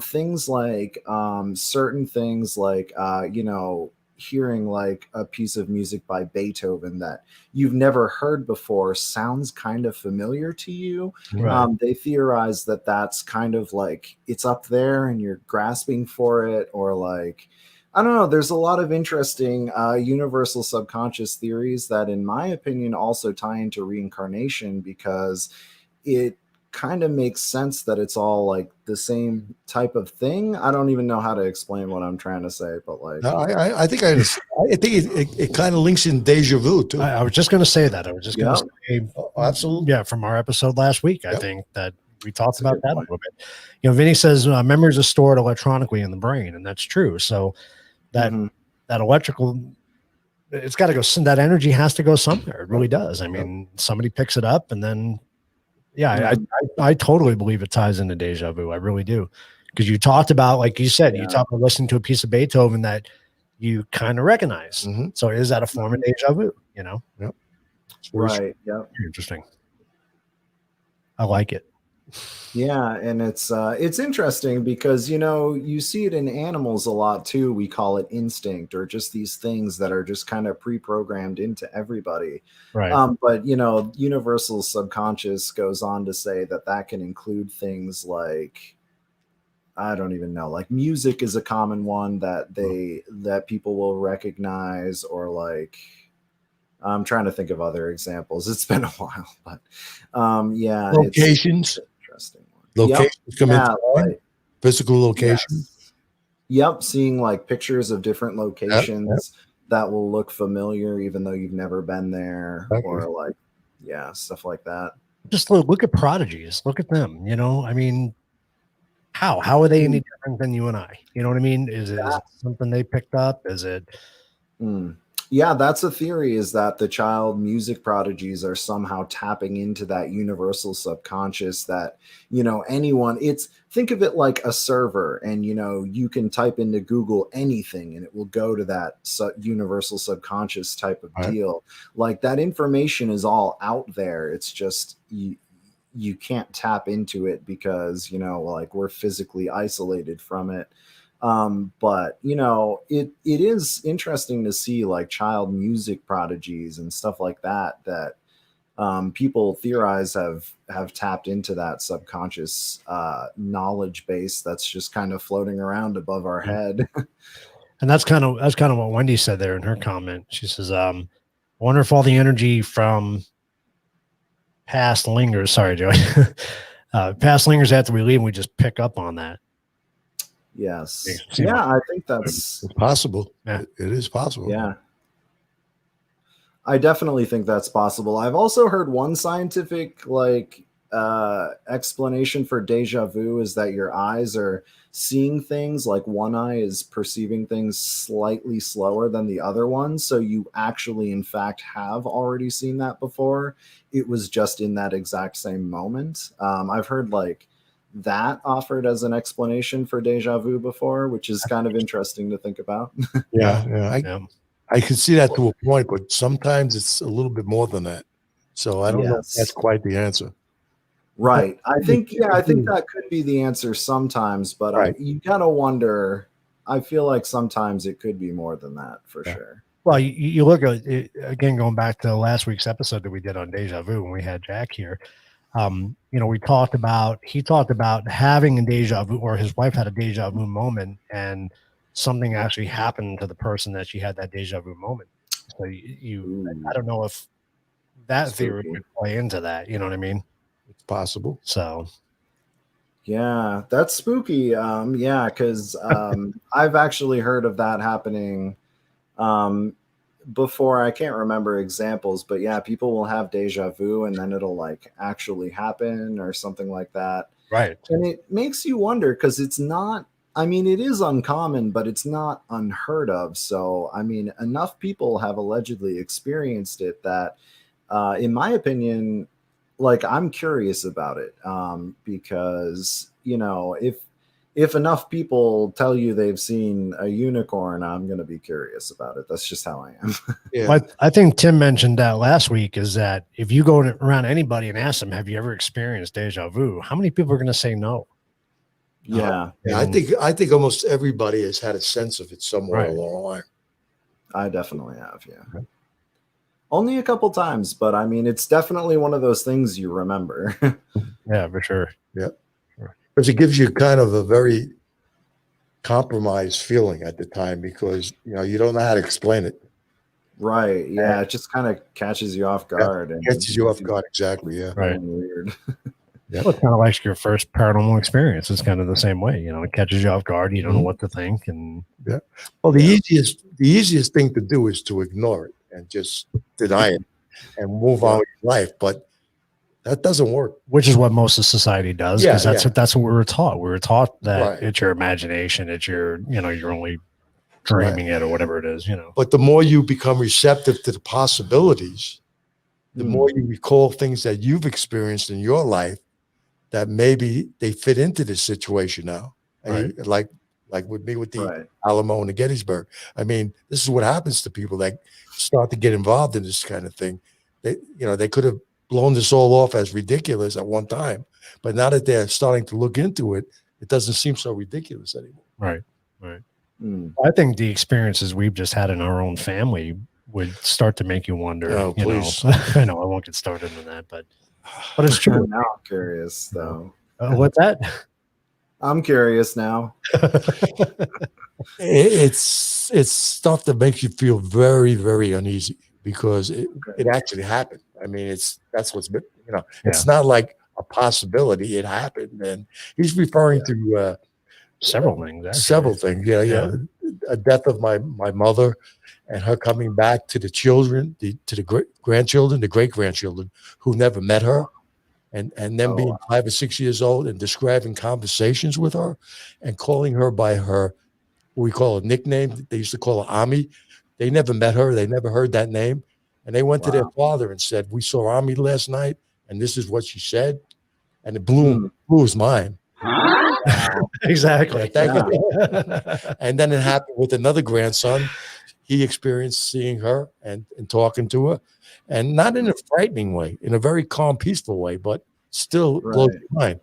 things like certain things like you know, hearing like a piece of music by Beethoven that you've never heard before sounds kind of familiar to you. They theorize that that's kind of like it's up there and you're grasping for it, or like, I don't know. There's a lot of interesting universal subconscious theories that, in my opinion, also tie into reincarnation, because it kind of makes sense that it's all like the same type of thing. I don't even know how to explain what I'm trying to say, but like, No, I think I think it kind of links in deja vu too. I was just going to say that. I was just going to say, absolutely. Yeah, from our episode last week, I think that we talked about that a little bit. You know, Vinny says memories are stored electronically in the brain, and that's true. So that that electrical, it's got to go. That energy has to go somewhere. It really does. I mean, somebody picks it up, and then I totally believe it ties into deja vu. I really do, because you talked about, like you said, you talked about listening to a piece of Beethoven that you kind of recognize. So is that a form of deja vu? You know? Yep. right. Yeah. Interesting. I like it. Yeah, and it's interesting because, you know, you see it in animals a lot too. We call it instinct, or just these things that are just kind of pre-programmed into everybody. Right. But you know, universal subconscious goes on to say that that can include things like, I don't even know, like music is a common one that that people will recognize, or like, I'm trying to think of other examples. It's been a while, but yeah, locations. Interesting one. Locations come into like, physical location. Yep, seeing like pictures of different locations that will look familiar even though you've never been there, or like, stuff like that. Just look at prodigies. Look at them. You know, I mean, how are they any different than you and I? You know what I mean? Is it something they picked up? Is it? Yeah, that's a theory, is that the child music prodigies are somehow tapping into that universal subconscious that, you know, think of it like a server, and, you know, you can type into Google anything and it will go to that universal subconscious type of deal. Like, that information is all out there. It's just, you can't tap into it because, you know, like, we're physically isolated from it. But you know, it is interesting to see like child music prodigies and stuff like that people theorize have tapped into that subconscious knowledge base that's just kind of floating around above our head. And that's kind of what Wendy said there in her comment. She says, I wonder if all the energy from past lingers. Sorry, Joey. Past lingers after we leave, and we just pick up on that. Yes. Yeah, I think that's possible. Yeah. It is possible. Yeah. I definitely think that's possible. I've also heard one scientific like explanation for deja vu is that your eyes are seeing things, like one eye is perceiving things slightly slower than the other one. So you actually, in fact, have already seen that before. It was just in that exact same moment. I've heard like that offered as an explanation for deja vu before, which is kind of interesting to think about. I can see that to a point, but sometimes it's a little bit more than that. So I don't know if that's quite the answer. Right. I think that could be the answer sometimes, but you gotta wonder. I feel like sometimes it could be more than that for sure. Well, you look at it, again, going back to last week's episode that we did on deja vu when we had Jack here. You know, he talked about having a deja vu, or his wife had a deja vu moment, and something actually happened to the person that she had that deja vu moment. So I don't know if that theory Spooky. would play into that. You know what I mean? It's possible. So Yeah, that's spooky. Yeah, because I've actually heard of that happening before. I can't remember examples, but yeah, people will have deja vu and then it'll like actually happen or something like that. right. And it makes you wonder because it's not, I mean, it is uncommon, but it's not unheard of. So, I mean, enough people have allegedly experienced it that, in my opinion, like I'm curious about it because, you know, if enough people tell you they've seen a unicorn, I'm going to be curious about it. That's just how I am. Yeah. But I think Tim mentioned that last week is that if you go around anybody and ask them, have you ever experienced deja vu? How many people are going to say no? Yeah, Yeah, I think almost everybody has had a sense of it somewhere Right. along the line. I definitely have. Yeah. Only a couple times, but I mean, it's definitely one of those things you remember. Yeah, for sure. Because it gives you kind of a very compromised feeling at the time because you don't know how to explain it. Right. Yeah. It just kind of catches you off guard and Catches you off guard. Exactly. Yeah. Right. feeling weird. Well, it's kind of like your first paranormal experience. It's kind of the same way. You know, it catches you off guard. You don't know what to think. And Well, the easiest thing to do is to ignore it and just deny it and move on with your life. But that doesn't work. which is what most of society does. Yeah, Because yeah. that's what we were taught. We were taught that Right. it's your imagination. It's your, you're only dreaming it or whatever it is, But the more you become receptive to the possibilities, the more you recall things that you've experienced in your life that maybe they fit into this situation now. And you, like with me with the Right. Alamo and the Gettysburg. I mean, this is what happens to people that start to get involved in this kind of thing. They could have blown this all off as ridiculous at one time, but now that they're starting to look into it, it doesn't seem so ridiculous anymore. Right. Mm. I think the experiences we've just had in our own family would start to make you wonder. Oh, please. I know I won't get started on that, but it's true. Now I'm curious, though. What's that? I'm curious now. It's stuff that makes you feel very, very uneasy because it actually happened. I mean, that's what's been, it's not like a possibility. It happened. And he's referring to Several things. Actually. several things. Yeah. A death of my mother and her coming back to the children, to the grandchildren, the great grandchildren who never met her. And then being 5 or 6 years old and describing conversations with her and calling her by her, what we call a nickname. They used to call her Ami. They never met her. They never heard that name. And they went to their father and said, we saw Ami last night, and this is what she said. And it blew his mind. Exactly. And then it happened with another grandson. He experienced seeing her and talking to her, and not in a frightening way, in a very calm, peaceful way, but still blows your mind.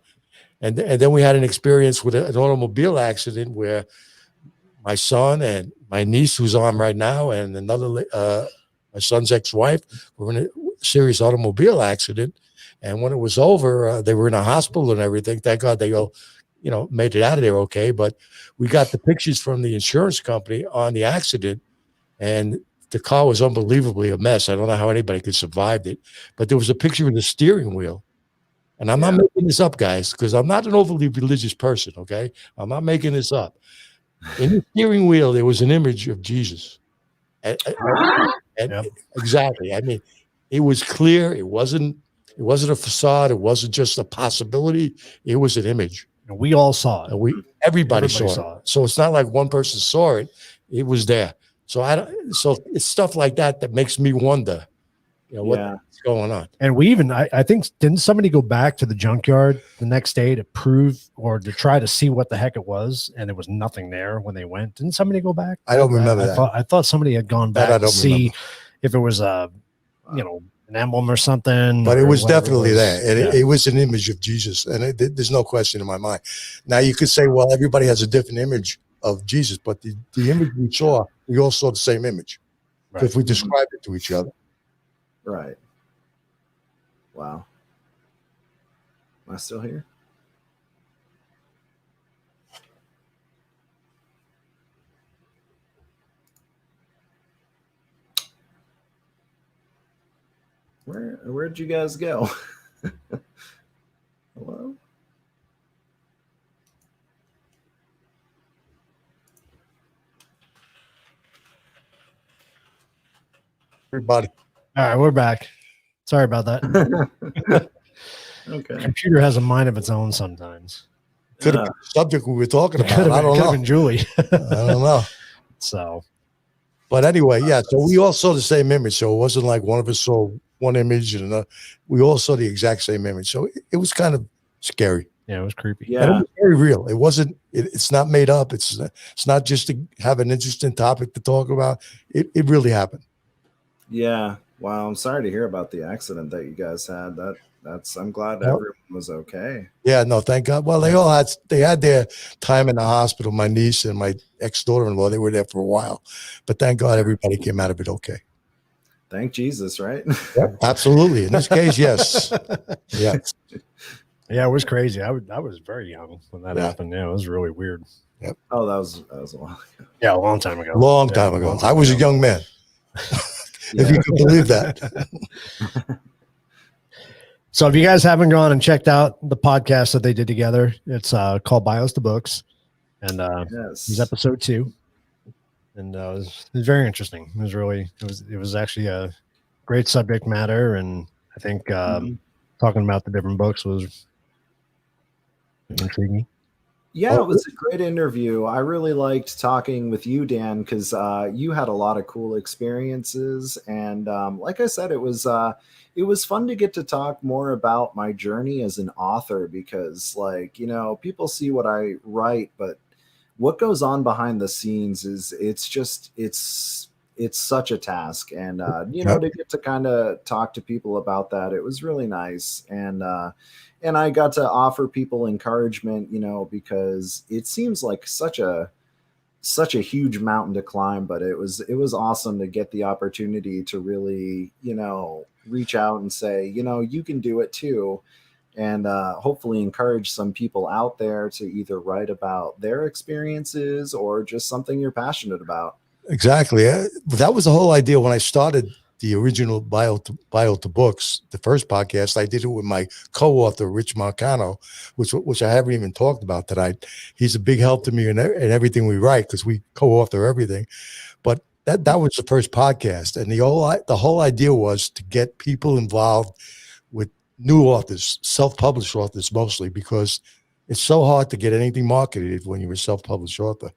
And then we had an experience with an automobile accident where my son and my niece, who's on right now, and another my son's ex-wife were in a serious automobile accident. And when it was over, they were in a hospital and everything. Thank God they all, made it out of there okay. But we got the pictures from the insurance company on the accident, and the car was unbelievably a mess. I don't know how anybody could survive it, but there was a picture of the steering wheel. And I'm not making this up, guys, because I'm not an overly religious person, okay? I'm not making this up. In the steering wheel, there was an image of Jesus. And exactly. I mean, it was clear. It wasn't a facade. It wasn't just a possibility. It was an image. And we all saw it. And everybody saw it. So it's not like one person saw it. It was there. So so it's stuff like that makes me wonder, what's going on. And we even, I think, didn't somebody go back to the junkyard the next day to prove or to try to see what the heck it was? And there was nothing there when they went. Didn't somebody go back? I don't remember that. I thought somebody had gone back to see if it was an emblem or something. But it was definitely there. And Yeah. it was an image of Jesus. And there's no question in my mind. Now, you could say, well, everybody has a different image of Jesus. But the image we all saw the same image. Right. If we described it to each other. Right. Wow. Am I still here? Where'd you guys go? Hello? Everybody. All right, we're back. Sorry about that. Okay. Computer has a mind of its own sometimes. Could have been the subject we were talking about. I don't Could have know. been Julie. I don't know. So, But anyway, yeah. So we all saw the same image. So it wasn't like one of us saw one image and another. We all saw the exact same image. So it was kind of scary. yeah, it was creepy. And it Yeah. was very real. It wasn't. It's not made up. It's not just to have an interesting topic to talk about. It really happened. Yeah. Wow. I'm sorry to hear about the accident that you guys had. I'm glad Well- everyone was okay. Yeah. No. Thank God. Well, they had their time in the hospital. My niece and my ex-daughter-in-law. They were there for a while, but thank God everybody came out of it okay. Thank Jesus, right? Absolutely. In this case, yes. Yes. Yeah, it was crazy. I was very young when that Yeah. happened. Yeah, it was really weird. Oh, that was a while ago. Yeah, a long time ago. Long Yeah, time a ago. long time I was a ago. young man. Yeah. If you could believe that. So if you guys haven't gone and checked out the podcast that they did together, it's called Bios to Books, and it was Yes. episode 2, and it was very interesting. It was actually a great subject matter, and I think talking about the different books was intriguing. Yeah, it was a great interview. I really liked talking with you, Dan, because you had a lot of cool experiences, and like I said, it was fun to get to talk more about my journey as an author, because, like, you know, people see what I write, but what goes on behind the scenes it's such a task, and you know, to get to kind of talk to people about that, it was really nice, and I got to offer people encouragement, you know, because it seems like such a huge mountain to climb, but it was awesome to get the opportunity to really, you know, reach out and say, you know, you can do it too, and hopefully encourage some people out there to either write about their experiences or just something you're passionate about. Exactly. That was the whole idea when I started the original Bio to Books, the first podcast. I did it with my co-author, Rich Marcano, which I haven't even talked about tonight. He's a big help to me in everything we write, because we co-author everything. But that was the first podcast, and the whole idea was to get people involved with new authors, self-published authors mostly, because it's so hard to get anything marketed when you're a self-published author.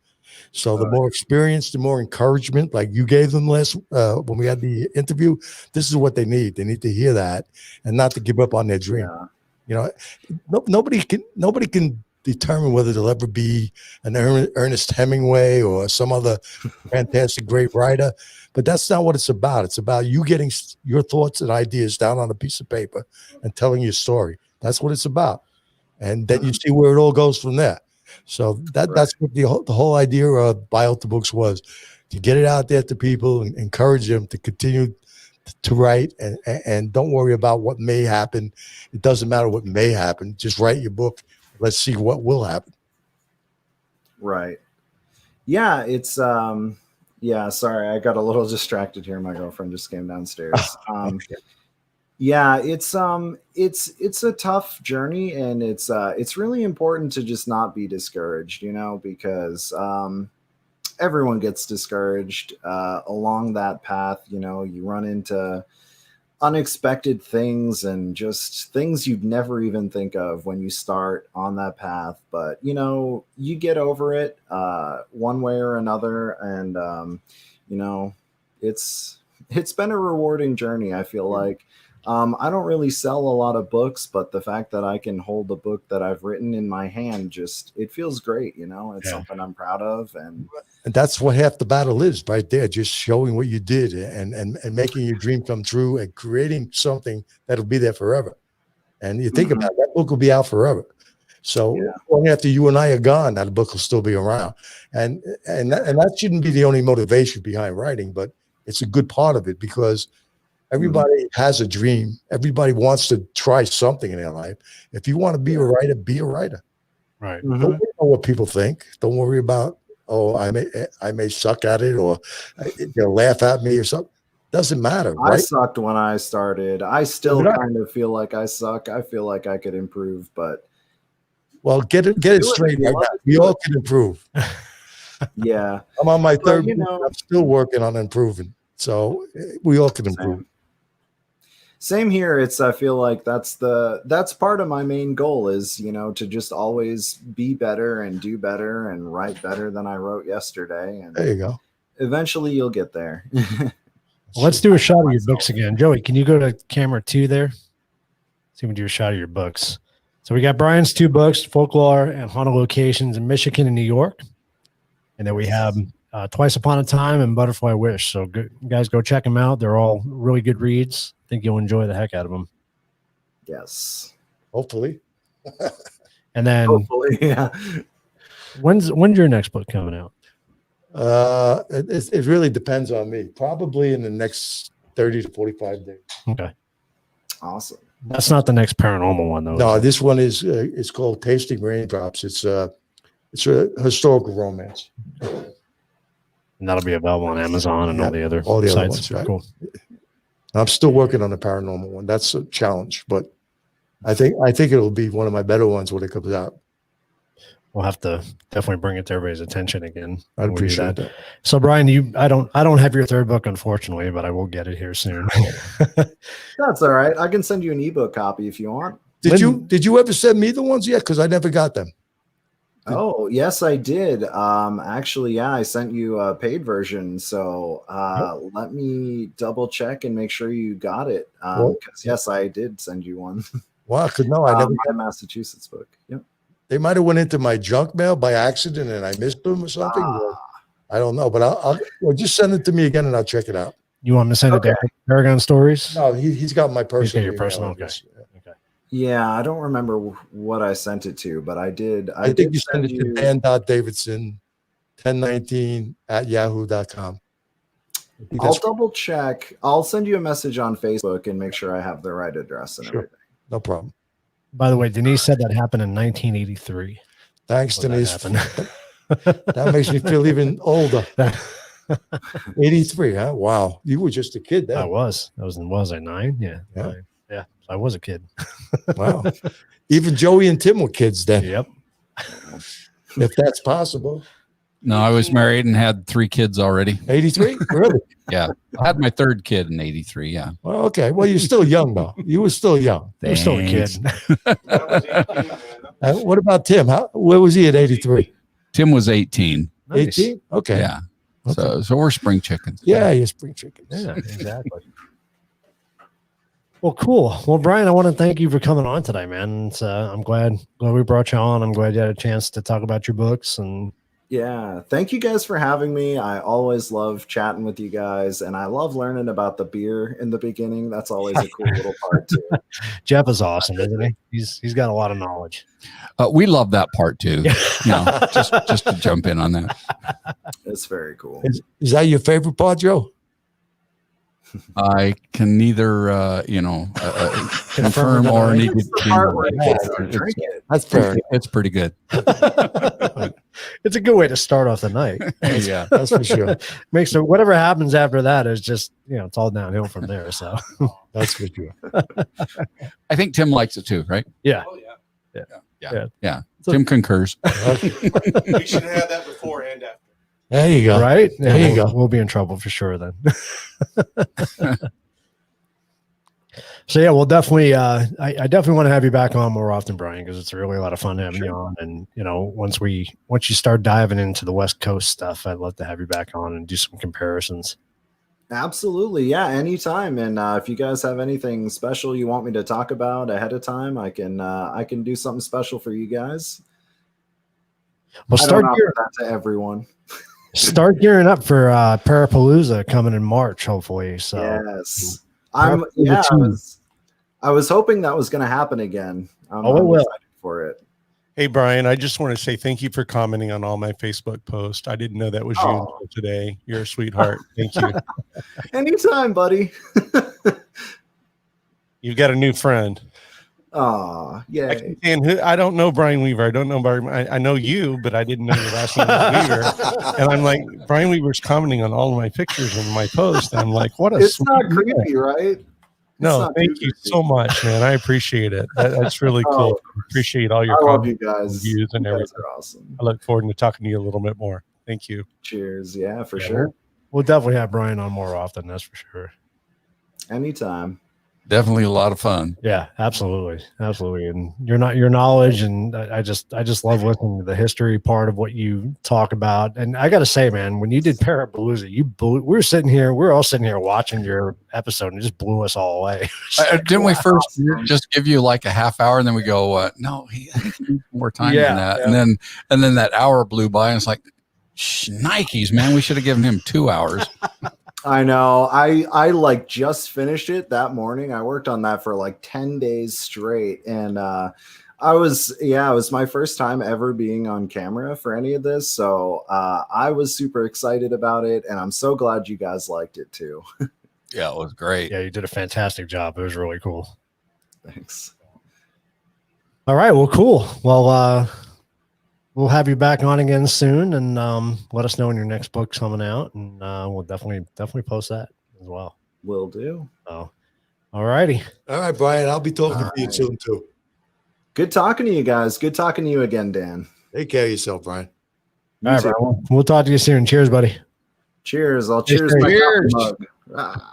So the more experience, the more encouragement, like you gave them last when we had the interview. This is what they need. They need to hear that, and not to give up on their dream. Yeah. You know, nobody can determine whether they'll ever be an Ernest Hemingway or some other fantastic great writer. But that's not what it's about. It's about you getting your thoughts and ideas down on a piece of paper and telling your story. That's what it's about. And then you see where it all goes from there. So that's what the whole idea of Bio to Books was, to get it out there to people and encourage them to continue to write, and don't worry about what may happen. It doesn't matter what may happen. Just write your book. Let's see what will happen. Right. Yeah, it's yeah, sorry, I got a little distracted here. My girlfriend just came downstairs. Okay. Yeah, it's a tough journey, and it's really important to just not be discouraged, you know, because everyone gets discouraged along that path. You know, you run into unexpected things and just things you'd never even think of when you start on that path. But, you know, you get over it one way or another. And, you know, it's been a rewarding journey, I feel like. I don't really sell a lot of books, but the fact that I can hold the book that I've written in my hand, it feels great. You know, it's something I'm proud of. And that's what half the battle is right there. Just showing what you did and making your dream come true and creating something that'll be there forever. And you think about it, that book will be out forever. So long after you and I are gone, that book will still be around. And that shouldn't be the only motivation behind writing, but it's a good part of it, because everybody has a dream. Everybody wants to try something in their life. If you want to be a writer, be a writer. Right. Don't worry about what people think. Don't worry about, I may suck at it, or they'll laugh at me or something. Doesn't matter, I right? sucked when I started. I still So did I. kind of feel like I suck. I feel like I could improve, but Well, get it Do it straight if you right love now. it, We do all it. can improve. yeah. I'm on my third you book. know- I'm still working on improving. So we all can improve. Same here. I feel like that's part of my main goal is, to just always be better and do better and write better than I wrote yesterday. And There you go. eventually you'll get there. Well, let's do a shot of your books again. Joey, can you go to camera 2 there? See if we can do a shot of your books. So we got Brian's 2 books, Folklore and Haunted Locations in Michigan and New York. And then we have Twice Upon a Time and Butterfly Wish. So guys, go check them out. They're all really good reads. I think you'll enjoy the heck out of them. Yes. Hopefully. And then Hopefully, yeah. when's your next book coming out? It really depends on me. Probably in the next 30 to 45 days. Okay. Awesome. That's not the next paranormal one, though. No, this one is it's called Tasting Raindrops. It's a historical romance. And that'll be available on Amazon and all the other other sites. ones, right? Cool. I'm still working on the paranormal one. That's a challenge, but I think it'll be one of my better ones when it comes out. We'll have to definitely bring it to everybody's attention again. I'd when we do appreciate that. So, Brian, I don't have your 3rd book, unfortunately, but I will get it here soon. That's all right. I can send you an ebook copy if you want. Did you ever send me the ones yet? Because I never got them. Oh, yes, I did. Actually, yeah, I sent you a paid version. So let me double check and make sure you got it. Because yes, I did send you one. Well, because no, I never my Massachusetts book. Yep. They might have went into my junk mail by accident and I missed them or something. I don't know, but I'll just send it to me again and I'll check it out. You want me to send it to Paragon Stories? No, he's got my personal. He's got your email personal. address. Okay. Yeah, I don't remember what I sent it to, but I did. I think you sent it to Dan.Davidson 1019@yahoo.com. I'll double check. I'll send you a message on Facebook and make sure I have the right address and everything. No problem. By the way, Denise said that happened in 1983. Thanks, Denise. That That makes me feel even older. 83, huh? Wow. You were just a kid then. I was. Was I 9? Yeah. Yeah. 9. Yeah. I was a kid. Wow. Even Joey and Tim were kids then. Yep. If that's possible. No, I was married and had 3 kids already. 83? Really? Yeah. I had my 3rd kid in 83. Yeah. Well, okay. Well, you're still young, though. You were still young. You're still a kid. What about Tim? Where was he at 83? Tim was 18. 18? Okay. Yeah. So we're spring chickens. Yeah, you're spring chickens. Yeah, exactly. Well, cool. Well, Brian, I want to thank you for coming on today, man. I'm glad we brought you on. I'm glad you had a chance to talk about your books. And yeah, thank you guys for having me. I always love chatting with you guys, and I love learning about the beer in the beginning. That's always a cool little part too. Jeff is awesome, isn't he? He's got a lot of knowledge. We love that part too. Just to jump in on that. It's very cool. Is that your favorite part, Joe? I can neither, confirm or need It's the part where you guys drink it. That's fair. It's pretty good. It's a good way to start off the night. Yeah. That's for sure. Makes it whatever happens after that is just it's all downhill from there. So That's for sure. I think Tim likes it too, right? yeah. Oh, yeah. Yeah. Tim concurs. We should have that before and after. There you go. Right? There you go. We'll be in trouble for sure then. So yeah, we'll definitely I definitely want to have you back on more often, Brian, because it's really a lot of fun having you on. And once you start diving into the West Coast stuff, I'd love to have you back on and do some comparisons. Absolutely. Yeah, anytime. And if you guys have anything special you want me to talk about ahead of time, I can do something special for you guys. Well, I don't offer that to everyone. Start gearing up for Parapalooza coming in March, hopefully. So yes. I was hoping that was going to happen again. I'm excited for it. Hey, Brian, I just want to say thank you for commenting on all my Facebook posts. I didn't know that was you until today. You're a sweetheart. Thank you. Anytime, buddy. You've got a new friend. Aw, yay. And I don't know Brian Weaver. I don't know Brian. I know you, but I didn't know your last name was Weaver. And I'm like, Brian Weaver's commenting on all of my pictures and my posts. And I'm like, what a It's sweet not man. creepy, right? No, thank you so much, man. I appreciate it. That's really cool. Appreciate all your I love comments, you guys. views, and You guys everything. are awesome. I look forward to talking to you a little bit more. Thank you. Cheers. Yeah, for Yeah, sure. We'll definitely have Brian on more often. That's for sure. Anytime. Definitely a lot of fun. Yeah, absolutely. Absolutely. And your knowledge. And I just love listening to the history part of what you talk about. And I got to say, man, when you did Parapalooza, we were all sitting here watching your episode and it just blew us all away. Didn't we first just give you like a half hour and then we go, no, he needs more time than that. Yeah. And then that hour blew by and it's like, Nikes, man, we should have given him 2 hours. I know. I like just finished it that morning. I worked on that for like 10 days straight. And it was my first time ever being on camera for any of this. So I was super excited about it. And I'm so glad you guys liked it too. Yeah, it was great. Yeah, you did a fantastic job. It was really cool. Thanks. All right. Well, cool. Well, we'll have you back on again soon, and let us know when your next book's coming out, and we'll definitely post that as well. Will do. So, all righty. All right, Brian. I'll be talking to you soon too. Good talking to you guys. Good talking to you again, Dan. Take care of yourself, Brian. All right, bro. We'll talk to you soon. Cheers, buddy. Cheers. I'll cheers my coffee mug.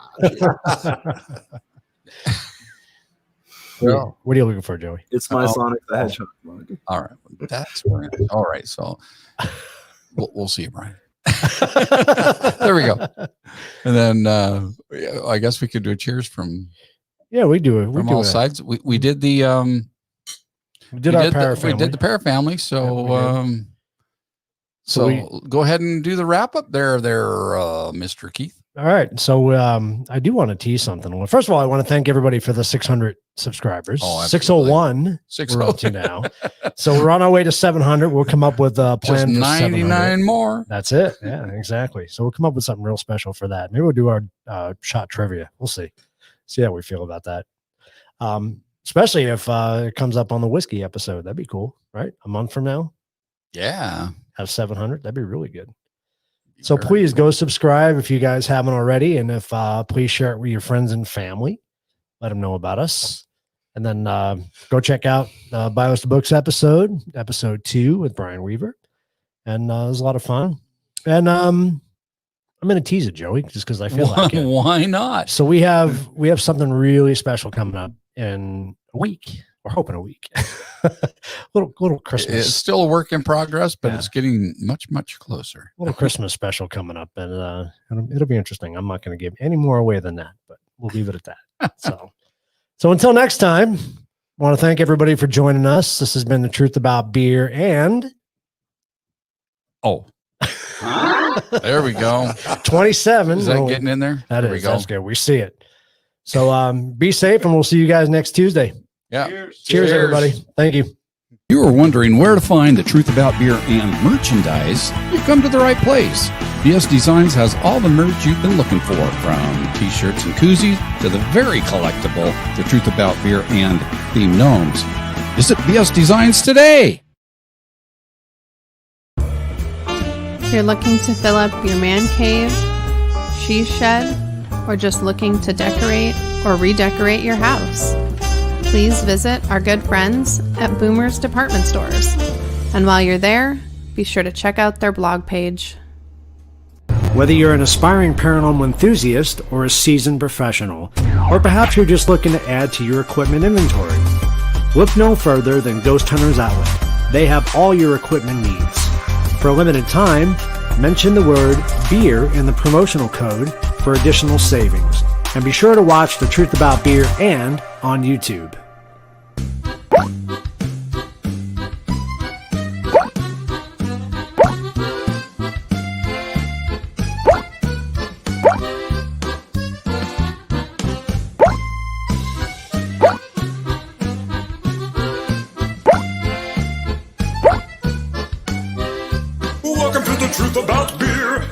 What are you looking for, Joey? It's my Sonic the Hedgehog mug. All right. That's right. All right. So we'll see you, Brian. There we go. And then I guess we could do a cheers from we do it from all sides. We did the we did the Para family. So so go ahead and do the wrap up there, Mr. Keith. All right. So I do want to tease something. Well, first of all, I want to thank everybody for the 600 subscribers. Oh, 601 we're up to now. So we're on our way to 700. We'll come up with a plan Just for 99 more. That's it. Yeah, exactly. So we'll come up with something real special for that. Maybe we'll do our shot trivia. We'll see how we feel about that. Especially if it comes up on the whiskey episode. That'd be cool, right? A month from now. Yeah. Have 700. That'd be really good. So please go subscribe if you guys haven't already. And if please share it with your friends and family. Let them know about us. And then go check out Bios to Books episode 2 with Brian Weaver. And it was a lot of fun. And I'm going to tease it, Joey, just because I feel like it. Why not? So we have something really special coming up in a week. We're hoping a week. little Christmas. It's still a work in progress, but it's getting much closer. A little Christmas special coming up, and it'll be interesting. I'm not going to give any more away than that, but we'll leave it at that. So until next time, I want to thank everybody for joining us. This has been The Truth About Beer and there we go. 27. Is that getting in there? That There is. we go. That's good. We see it. So be safe, and we'll see you guys next Tuesday. Yeah. Cheers, everybody. Thank you. You are wondering where to find The Truth About Beer and merchandise? You've come to the right place. BS Designs has all the merch you've been looking for, from t-shirts and koozies to the very collectible The Truth About Beer and themed gnomes. Visit BS Designs today. You're looking to fill up your man cave, she shed, or just looking to decorate or redecorate your house? Please visit our good friends at Boomer's Department Stores. And while you're there, be sure to check out their blog page. Whether you're an aspiring paranormal enthusiast or a seasoned professional, or perhaps you're just looking to add to your equipment inventory, look no further than Ghost Hunters Outlet. They have all your equipment needs. For a limited time, mention the word beer in the promotional code for additional savings. And be sure to watch The Truth About Beer and on YouTube. Welcome to The Truth About Beer.